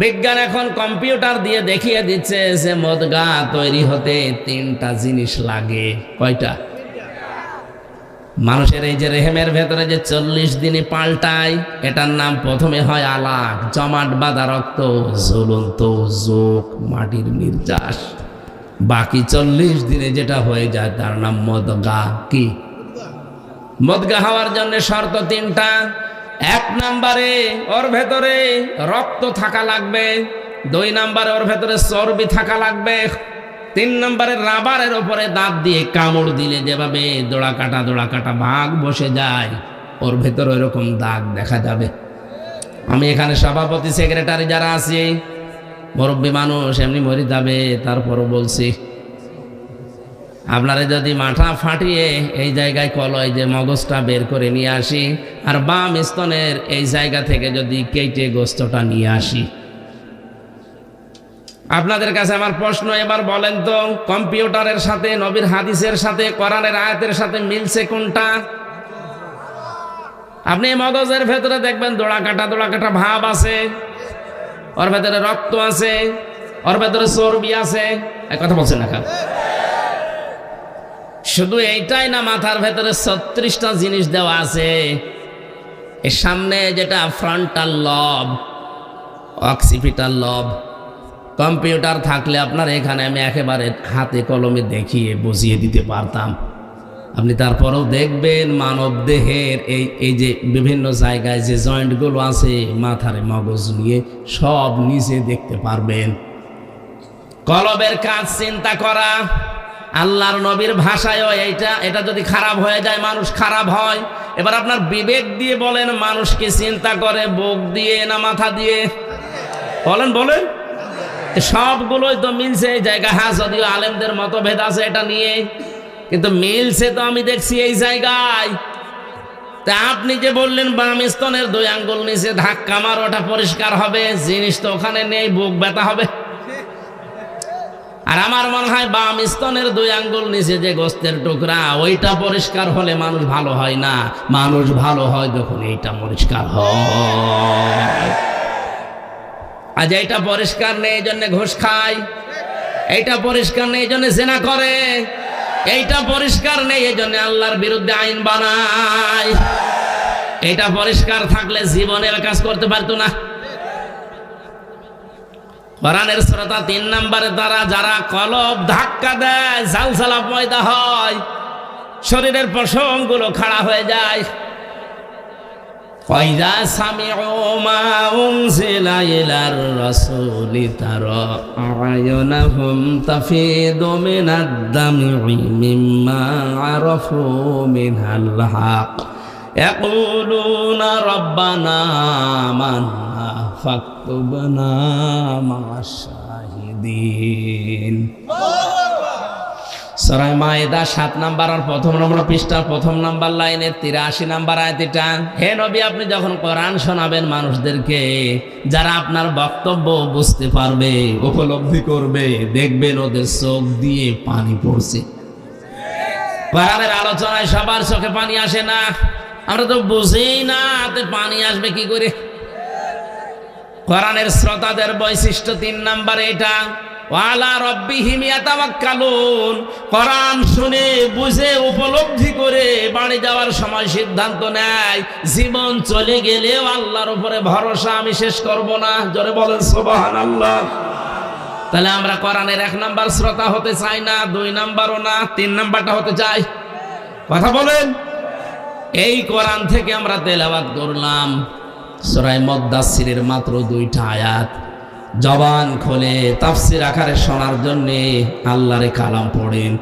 বিজ্ঞান এখন কম্পিউটার দিয়ে দেখিয়ে দিচ্ছে যে মুদগা তৈরি হতে 3টা জিনিস লাগে। কয়টা? মানুষের এই যে রেহেমের ভেতরে যে 40 দিনে পাল্টায়, এটার নাম প্রথমে হয় আলাক, জমাট বাঁধা রক্ত, ঝুলন্ত যোগ, মাটির নির্যাস। বাকি 40 দিনে যেটা হয়ে যায় তার নাম মুদগা। কি? মুদগা হওয়ার জন্য শর্ত 3টা। 1 নম্বরে ওর ভেতরে রক্ত থাকা লাগবে, 2 নম্বরে ওর ভেতরে চর্বি থাকা লাগবে, 3 নম্বরে রাবারের উপরে দাঁত দিয়ে কামড় দিলে যেভাবে দোড়া কাটা ভাগ বসে যায়, ওর ভেতরে এরকম দাগ দেখা যাবে। আমি এখানে সভাপতি সেক্রেটারি যারা আছি, মুরব্বী মানুষ, এমনি মরে যাবে, তারপরও বলছি আপনারা যদি মাথা ফাটিয়ে এই জায়গায় কলয় যে মগজটা বের করে নিয়ে আসি, আর বাম স্তনের এই জায়গা থেকে যদি কেটে গোস্তটা নিয়ে আসি, আপনাদের কাছে আমার প্রশ্ন, এবার বলেন তো কম্পিউটারের সাথে, নবীর হাদিসের সাথে, কোরআনের আয়াতের সাথে মিলছে কোনটা? আপনি মগজের ভেতরে দেখবেন দোড়া কাটা ভাব আছে, ওর ভেতরে রক্ত আছে, ওর ভেতরে চর্বি আছে। এক কথা বলছেন না? শুধু এইটাই না, মাথার ভেতরে 36টা জিনিস দেওয়া আছে। এর সামনে যেটা ফ্রন্টাল লব, অক্সিপিটাল লব, কম্পিউটার থাকলে আপনার এখানে আমি একেবারে হাতে কলমে দেখিয়ে বুঝিয়ে দিতে পারতাম। আপনি তারপরেও দেখবেন মানব দেহের এই যে বিভিন্ন জায়গায় যে জয়েন্টগুলো আছে, মাথার মগজ নিয়ে সব নিচে দেখতে পারবেন। কলবের কাজ চিন্তা করা। আল্লাহর নবীর ভাষায়ও এটা যদি খারাপ হয়ে যায় মানুষ খারাপ হয়। এবার আপনার বিবেক দিয়ে বলেন, মানুষ কি চিন্তা করে বুক দিয়ে না মাথা দিয়ে? বলেন বলেন। সবগুলোই তো মিলছে এই জায়গায়। হ্যাঁ, যদিও আলেমদের মতভেদ আছে এটা নিয়ে, কিন্তু মিলছে তো আমি দেখছি এই জায়গায়। তা আপনি যে বললেন বাম স্তনের 2 আঙ্গুল নিচে ধাক্কা মার, ওটা পরিষ্কার হবে, জিনিস তো ওখানে নেই, বুক ব্যথা হবে। আর আমার মনে হয় বাম স্তনের 2 আঙ্গুল নিচে যে গোস্তের টুকরা, ওইটা পরিষ্কার হলে মানুষ ভালো হয় না। মানুষ ভালো হয় যখন এইটা পরিষ্কার হয়। আজ এইটা পরিষ্কার নেই, এই জন্য ঘুষ খায়। এইটা পরিষ্কার নেই, এই জন্য জেনা করে। এইটা পরিষ্কার নেই, এই জন্য আল্লাহর বিরুদ্ধে আইন বানায়। এইটা পরিষ্কার থাকলে জীবনের কাজ করতে পারতো না। কোরআনের শ্রোতা 3 নম্বরে দ্বারা যারা কলব ধাক্কা দেয়, ঝালঝালা পয়দা হয়, শরীরের পশমগুলো খাড়া হয়ে যায়। وَإِذَا سَمِعُوا مَا أُنزِلَ إِلَى الرَّسُولِ تَرَى أَعْيُنَهُمْ تَفِيضُ مِنَ الدَّمْعِ مِمَّا عَرَفُوا مِنَ الْحَقِّ يَقُولُونَ رَبَّنَا آمَنَّا فَاكْتُبْنَا مَعَ الشَّاهِدِينَ। সূরা মায়েদা 7 নাম্বার আর প্রথম নম্বর পৃষ্ঠা প্রথম নাম্বার লাইনে 83 নাম্বার আয়াত এটা। হে নবী, আপনি যখন কোরআন শোনাবেন মানুষদেরকে, যারা আপনার বক্তব্য বুঝতে পারবে, উপলব্ধি করবে, দেখবেন ওদের চোখ দিয়ে পানি পড়ছে। কোরআনের আলোচনায় সবার চোখে পানি আসে না, আমরা তো বুঝেই না হাতে পানি আসবে কি করে। কোরআনের শ্রোতাদের বৈশিষ্ট্য 3 নাম্বার এটা, ওয়ালা রব্বিহিম ইয়াতাওয়াক্কালুন। কোরআন শুনে বুঝে উপলব্ধি করে বাড়ি যাওয়ার সময় সিদ্ধান্ত নেয়, জীবন চলে গেলেও আল্লাহর উপরে ভরসা আমি শেষ করব না। জোরে বলেন সুবহানাল্লাহ। তাহলে আমরা কোরআনের 1 নাম্বার শ্রোতা হতে চাই না, 2 নাম্বারও না, 3 নাম্বারটা হতে চাই। কথা বলেন। এই কোরআন থেকে আমরা তেলাওয়াত করলাম সূরা মুদ্দাসসিরের মাত্র 2টা আয়াত। জবান খুলে তাফসীর আকারে শোনার জন্য আল্লাহর কালাম পড়েন।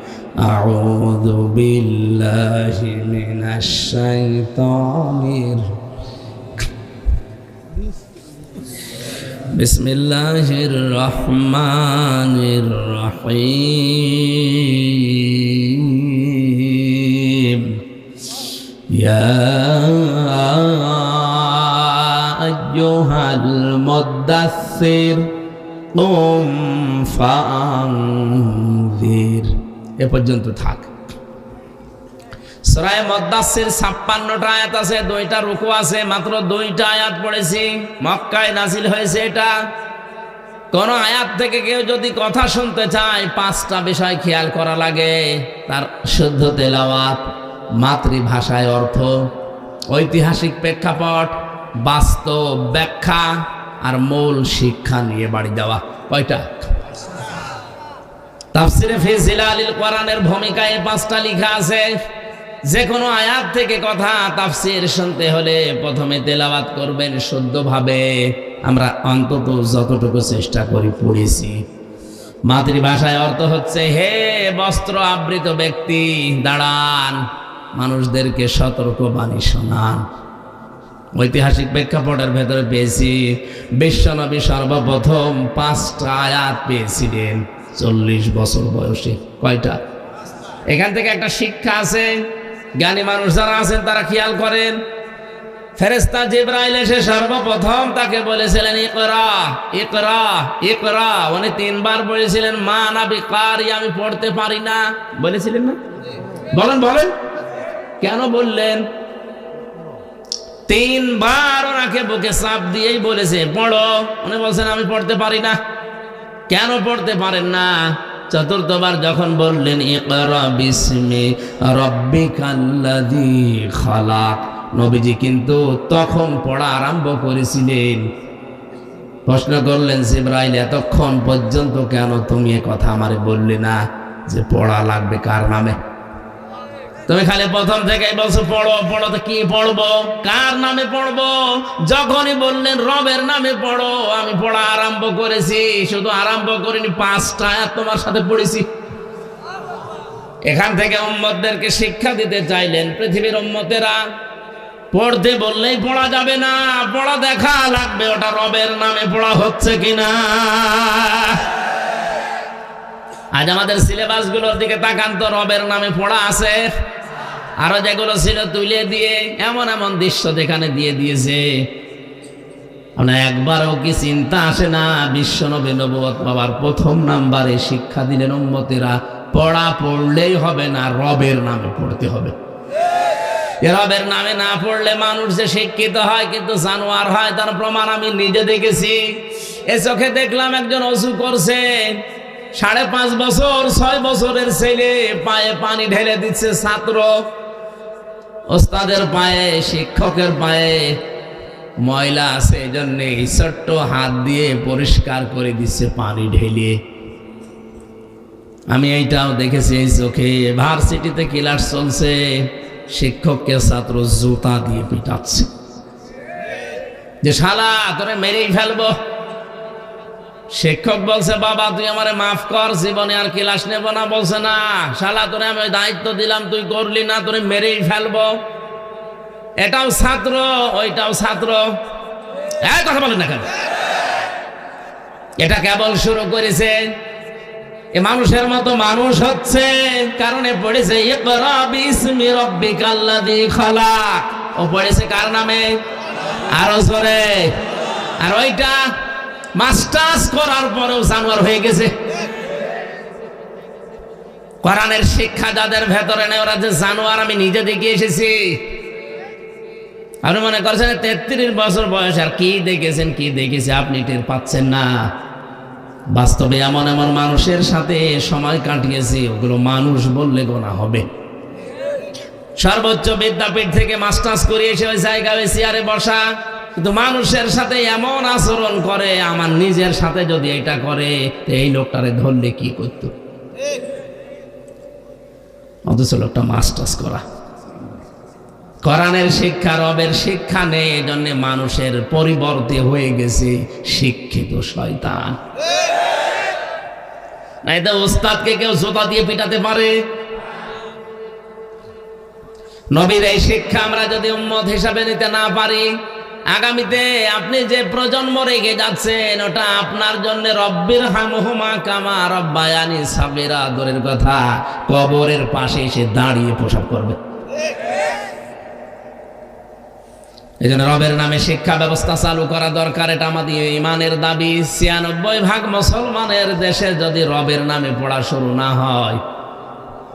আউযু বিল্লাহি মিনাশ শাইতানির বিসমিল্লাহির রহমানির রহিম। ইয়া আইয়ুহাল মুদ্দাসসির কুম ফাআনযির। এ পর্যন্ত থাক। সূরা মুদ্দাসসির 56টা আয়াত আছে, 2টা রুকু আছে, মাত্র 2টা আয়াত পড়েছি। মক্কায় নাজিল হয়েছে এটা। কোন আয়াত থেকে কেউ যদি কথা শুনতে চায় 5টা বিষয় খেয়াল করা লাগে। তার শুদ্ধ তেলাওয়াত, মাতৃভাষায় অর্থ, ঐতিহাসিক প্রেক্ষাপট, বাস্তব ব্যাখ্যা আর মূল শিক্ষা নিয়ে বাড়ি যাওয়া। কয়টা? তাফসীরে ফি জিলালিল কোরআনের ভূমিকায় 5টা লেখা আছে। যে কোনো আয়াত থেকে কথা তাফসীর শুনতে হলে প্রথমে তেলাওয়াত করবেন শুদ্ধভাবে। আমরা অন্তত যতটুকু চেষ্টা করি পড়েছি। মাতৃভাষায় অর্থ হচ্ছে, হে বস্ত্র আবৃত ব্যক্তি, দাঁড়ান, মানুষদেরকে সতর্কবাণী শোনান। ঐতিহাসিক প্রেক্ষাপটের ভেতরে পেয়েছি বিশ্বনবী সর্বপ্রথম 5টা আয়াত পেয়েছিলেন 40 বছর বয়সে। কয়টা? এখান থেকে একটা শিক্ষা আছে, জ্ঞানী মানুষ যারা আছেন তারা খেয়াল করেন। ফেরেশতা জিবরাইল এসে সর্বপ্রথম তাকে বলেছিলেন ইকরা ইকরা ইকরা। উনি 3 বার বলেছিলেন মা আনা বিকারি, আমি পড়তে পারি না। বলেছিলেন না? বলেন বলেন, কেন বললেন? 3 বার ওনাকে বুকে চাপ দিয়েই বলেছে পড়ো। উনি বলছেন আমি পড়তে পারি না। কেন পড়তে পারেন না? 4র্থবার যখন বললেন ইকরা বিসমি রাব্বিকাল্লাযী খালাক, নবীজি কিন্তু তখন পড়া আরম্ভ করেছিলেন। প্রশ্ন করলেন জিবরাইল, এতক্ষণ পর্যন্ত কেন তুমি এ কথা আমারে বললে না যে পড়া লাগবে কার নামে? তুমি খালি প্রথম থেকেই বলছো পড়ো পড়ো। তো কি পড়বো, কার নামে পড়বো? যখনই বললেন রবের নামে পড়ো, আমি পড়া আরম্ভ করেছি। শুধু আরম্ভ করিনি, 5টা আয়াত তোমার সাথে পড়েছি। এখান থেকে উম্মতদেরকে শিক্ষা দিতে চাইলেন, পৃথিবীর উম্মতেরা পড়তে বললেই পড়া যাবে না, পড়া দেখা লাগবে ওটা রবের নামে পড়া হচ্ছে কিনা। আজ আমাদের সিলেবাস গুলোর দিকে তাকান তো, রবের নামে পড়া আছে। আরো যেগুলো ছিল তুলে দিয়ে এমন এমন দৃশ্য যেখানে দিয়ে দিয়েছে, আপনার একবারও কি চিন্তা আসে না? বিশ্বনবী নবুয়ত পাওয়ার 1ম নাম্বারে শিক্ষা দিলেন উম্মতেরা পড়া পড়লেই হবে না, রবের নামে পড়তে হবে। রবের নামে না পড়লে মানুষ যে শিক্ষিত হয় কিন্তু জানোয়ার হয়, তার প্রমাণ আমি নিজে দেখেছি। এ চোখে দেখলাম একজন ওযু করছে, 5.5 বছর 6 বছরের ছেলে পায়ে পানি ঢেলে দিচ্ছে। ছাত্র ওস্তাদের পায়ে, শিক্ষকের পায়ে ময়লা আছে, এই জন্য ছোট্ট হাত দিয়ে পরিষ্কার করে দিচ্ছে পানি ঢেলে। আমি এইটাও দেখেছি এই চোখে। ভার্সিটিতে ক্লাস চলছে, শিক্ষককে ছাত্র জুতা দিয়ে পিটাচ্ছে। যে শালা তোরে মেরেই ফেলবো। শিক্ষক বলছে বাবা তুই আমারে মাফ কর, জীবনে আর ক্লাস নেব না। বলছে না শালা তোরে আমি দায়িত্ব দিলাম, তুই করলি না, তোরে মেরেই ফেলবো। এটাও ছাত্র ওইটাও ছাত্র, কথা বলেন না কেন? এটা কেবল শুরু করেছে, এ মানুষের মতো মানুষ হচ্ছে কারণে পড়েছে ইকরা বিসমি রাব্বিকাল্লাযী খালাক। ও পড়েছে কার নামে? আরো জোরে। আর ওইটা মাস্টার্স করার পরেও জানোয়ার হয়ে গেছে। কোরআনের শিক্ষা যাদের ভেতরে নেই ওরা যে জানোয়ার আমি নিজে দেখে এসেছি। আপনি মনে করছেন 33 বছর বয়স আর কি দেখেছেন, কি দেখেছে আপনি টের পাচ্ছেন না। বাস্তবে এমন এমন মানুষের সাথে সময় কাটিয়েছি ওগুলো মানুষ বললে গোনা হবে। সর্বোচ্চ বিদ্যাপীঠ থেকে মাস্টার্স করে এসে ওই জায়গায় ওই চেয়ারে বসা, কিন্তু মানুষের সাথে এমন আচরণ করে, আমার নিজের সাথে যদি এটা করে এই লোকটারে ধরলে কি করতো? অথচ লোকটা মাস্টার্স করা। কোরআনের শিক্ষা রবের শিক্ষা নেই, এজন্য মানুষের পরিবর্তে হয়ে গেছে শিক্ষিত শয়তান। না এটা ওস্তাদকে কেউ জোতা দিয়ে পিটাতে পারে? নবীর এই শিক্ষা আমরা যদি উম্মত হিসাবে নিতে না পারি, আগামীতে আপনি যে প্রজন্ম রেখে যাচ্ছেন ওটা আপনার জন্য রব্বির হামহুমা কামা রব্বায়ানি সাগীরা দূরের কথা, কবরের পাশে এসে দাঁড়িয়ে প্রসাব করবে। এই জন্য রবের নামে শিক্ষা ব্যবস্থা চালু করা দরকার, এটা আমাদের ইমানের দাবি। ৯৬% মুসলমানের দেশে যদি রবের নামে পড়া শুরু না হয়,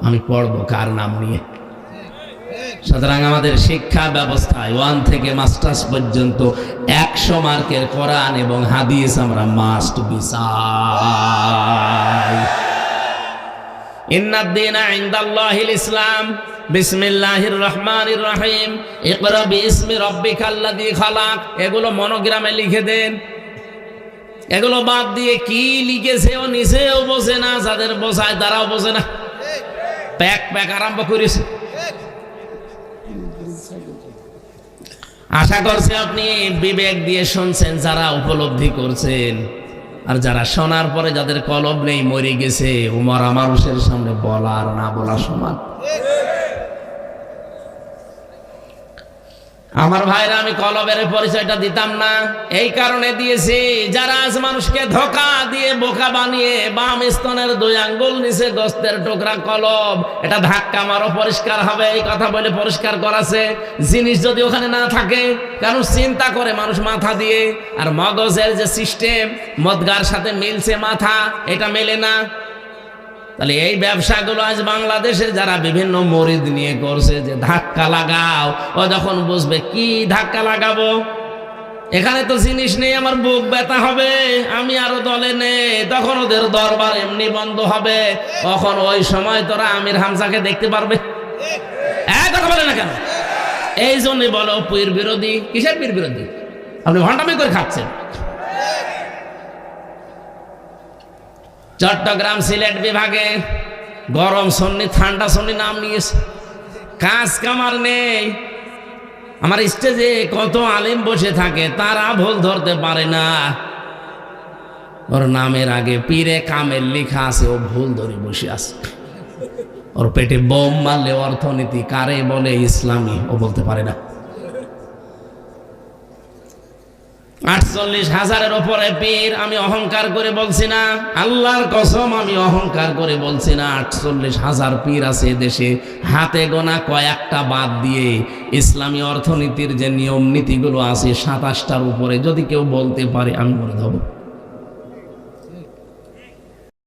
আমি পড়বো কার নাম নিয়ে? সুতরাং আমাদের শিক্ষা ব্যবস্থায় 1 থেকে মাস্টার্স পর্যন্ত 100 মার্কের কোরআন এবং হাদিস আমরা মাস্ট বিচার। ইন্নাদ-দীনা ইনদাল্লাহিল ইসলাম, বিসমিল্লাহির রহমানির রহিম, ইকরা বিইসমি রাব্বিকাল্লাযী খালাক। এগুলো মনোগ্রামে লিখে দেন। এগুলো বাদ দিয়ে কি লিখেছে ও নিজেও বোঝে না, যাদের বোঝায় তারাও বোঝে না। প্যাক আরম্ভ করেছে। আশা করছি আপনি বিবেক দিয়ে শুনছেন, যারা উপলব্ধি করছেন। আর যারা শোনার পরে যাদের কলব নেই, মরে গেছে, মরা মানুষের সামনে বলা আর না বলা সমান। আমার ভাইরা, আমি কলবের পরিচয়টা দিতাম না, এই কারণে দিয়েছি যারা আজ মানুষকে ধোঁকা দিয়ে বোকা বানিয়ে বাম স্তনের 2 আঙ্গুল নিচে গোস্তের টুকরা কলব, এটা ধাক্কা মারো পরিষ্কার হবে, এই কথা বলে পরিষ্কার করাছে। জিনিস যদি ওখানে না থাকে, কারণ চিন্তা করে মানুষ মাথা দিয়ে, আর মগজের যে সিস্টেম মদগার সাথে মিলছে মাথা, এটা মেলে না। তাহলে এই ব্যবসাগুলো আজ বাংলাদেশে যারা বিভিন্ন মরিদ নিয়ে করছে, যে ধাক্কা লাগাও, ও যখন বুঝবে কি ধাক্কা লাগাবো, এখানে তো জিনিস নেই, আমার বুক ব্যথা হবে, আমি আরো দলে নেই, তখন ওদের দরবার এমনি বন্ধ হবে। তখন ওই সময় তোরা আমির হামজাকে দেখতে পারবে। কথা বলে না কেন? এই জন্যই বলো পীর বিরোধী। কিসের পীর বিরোধী? আপনি ভণ্ডামি করে খাচ্ছেন। চট্টগ্রাম সিলেট বিভাগে গরম সন্নি ঠান্ডা সন্নি নাম নিয়েছে, কাজ কামার নেই। আমার স্টেজে কত আলেম বসে থাকে, তারা ভুল ধরতে পারে না। ওর নামের আগে পীরে কামেল লেখা আছে, ও ভুল ধরে বসে আছে। ওর পেটে বোম মারলে অর্থনীতি কারে বলে ইসলামী, ও বলতে পারে না। 48,000-এর উপরে পীর। আমি অহংকার করে বলছি না, আল্লাহর কসম আমি অহংকার করে বলছি না। 48,000 পীর আছে দেশে, হাতে গোনা কয়েকটা বাদ দিয়ে ইসলামী অর্থনীতির যে নিয়ম নীতিগুলো আছে 27টার উপরে যদি কেউ বলতে পারে, আমি বলে দেবো।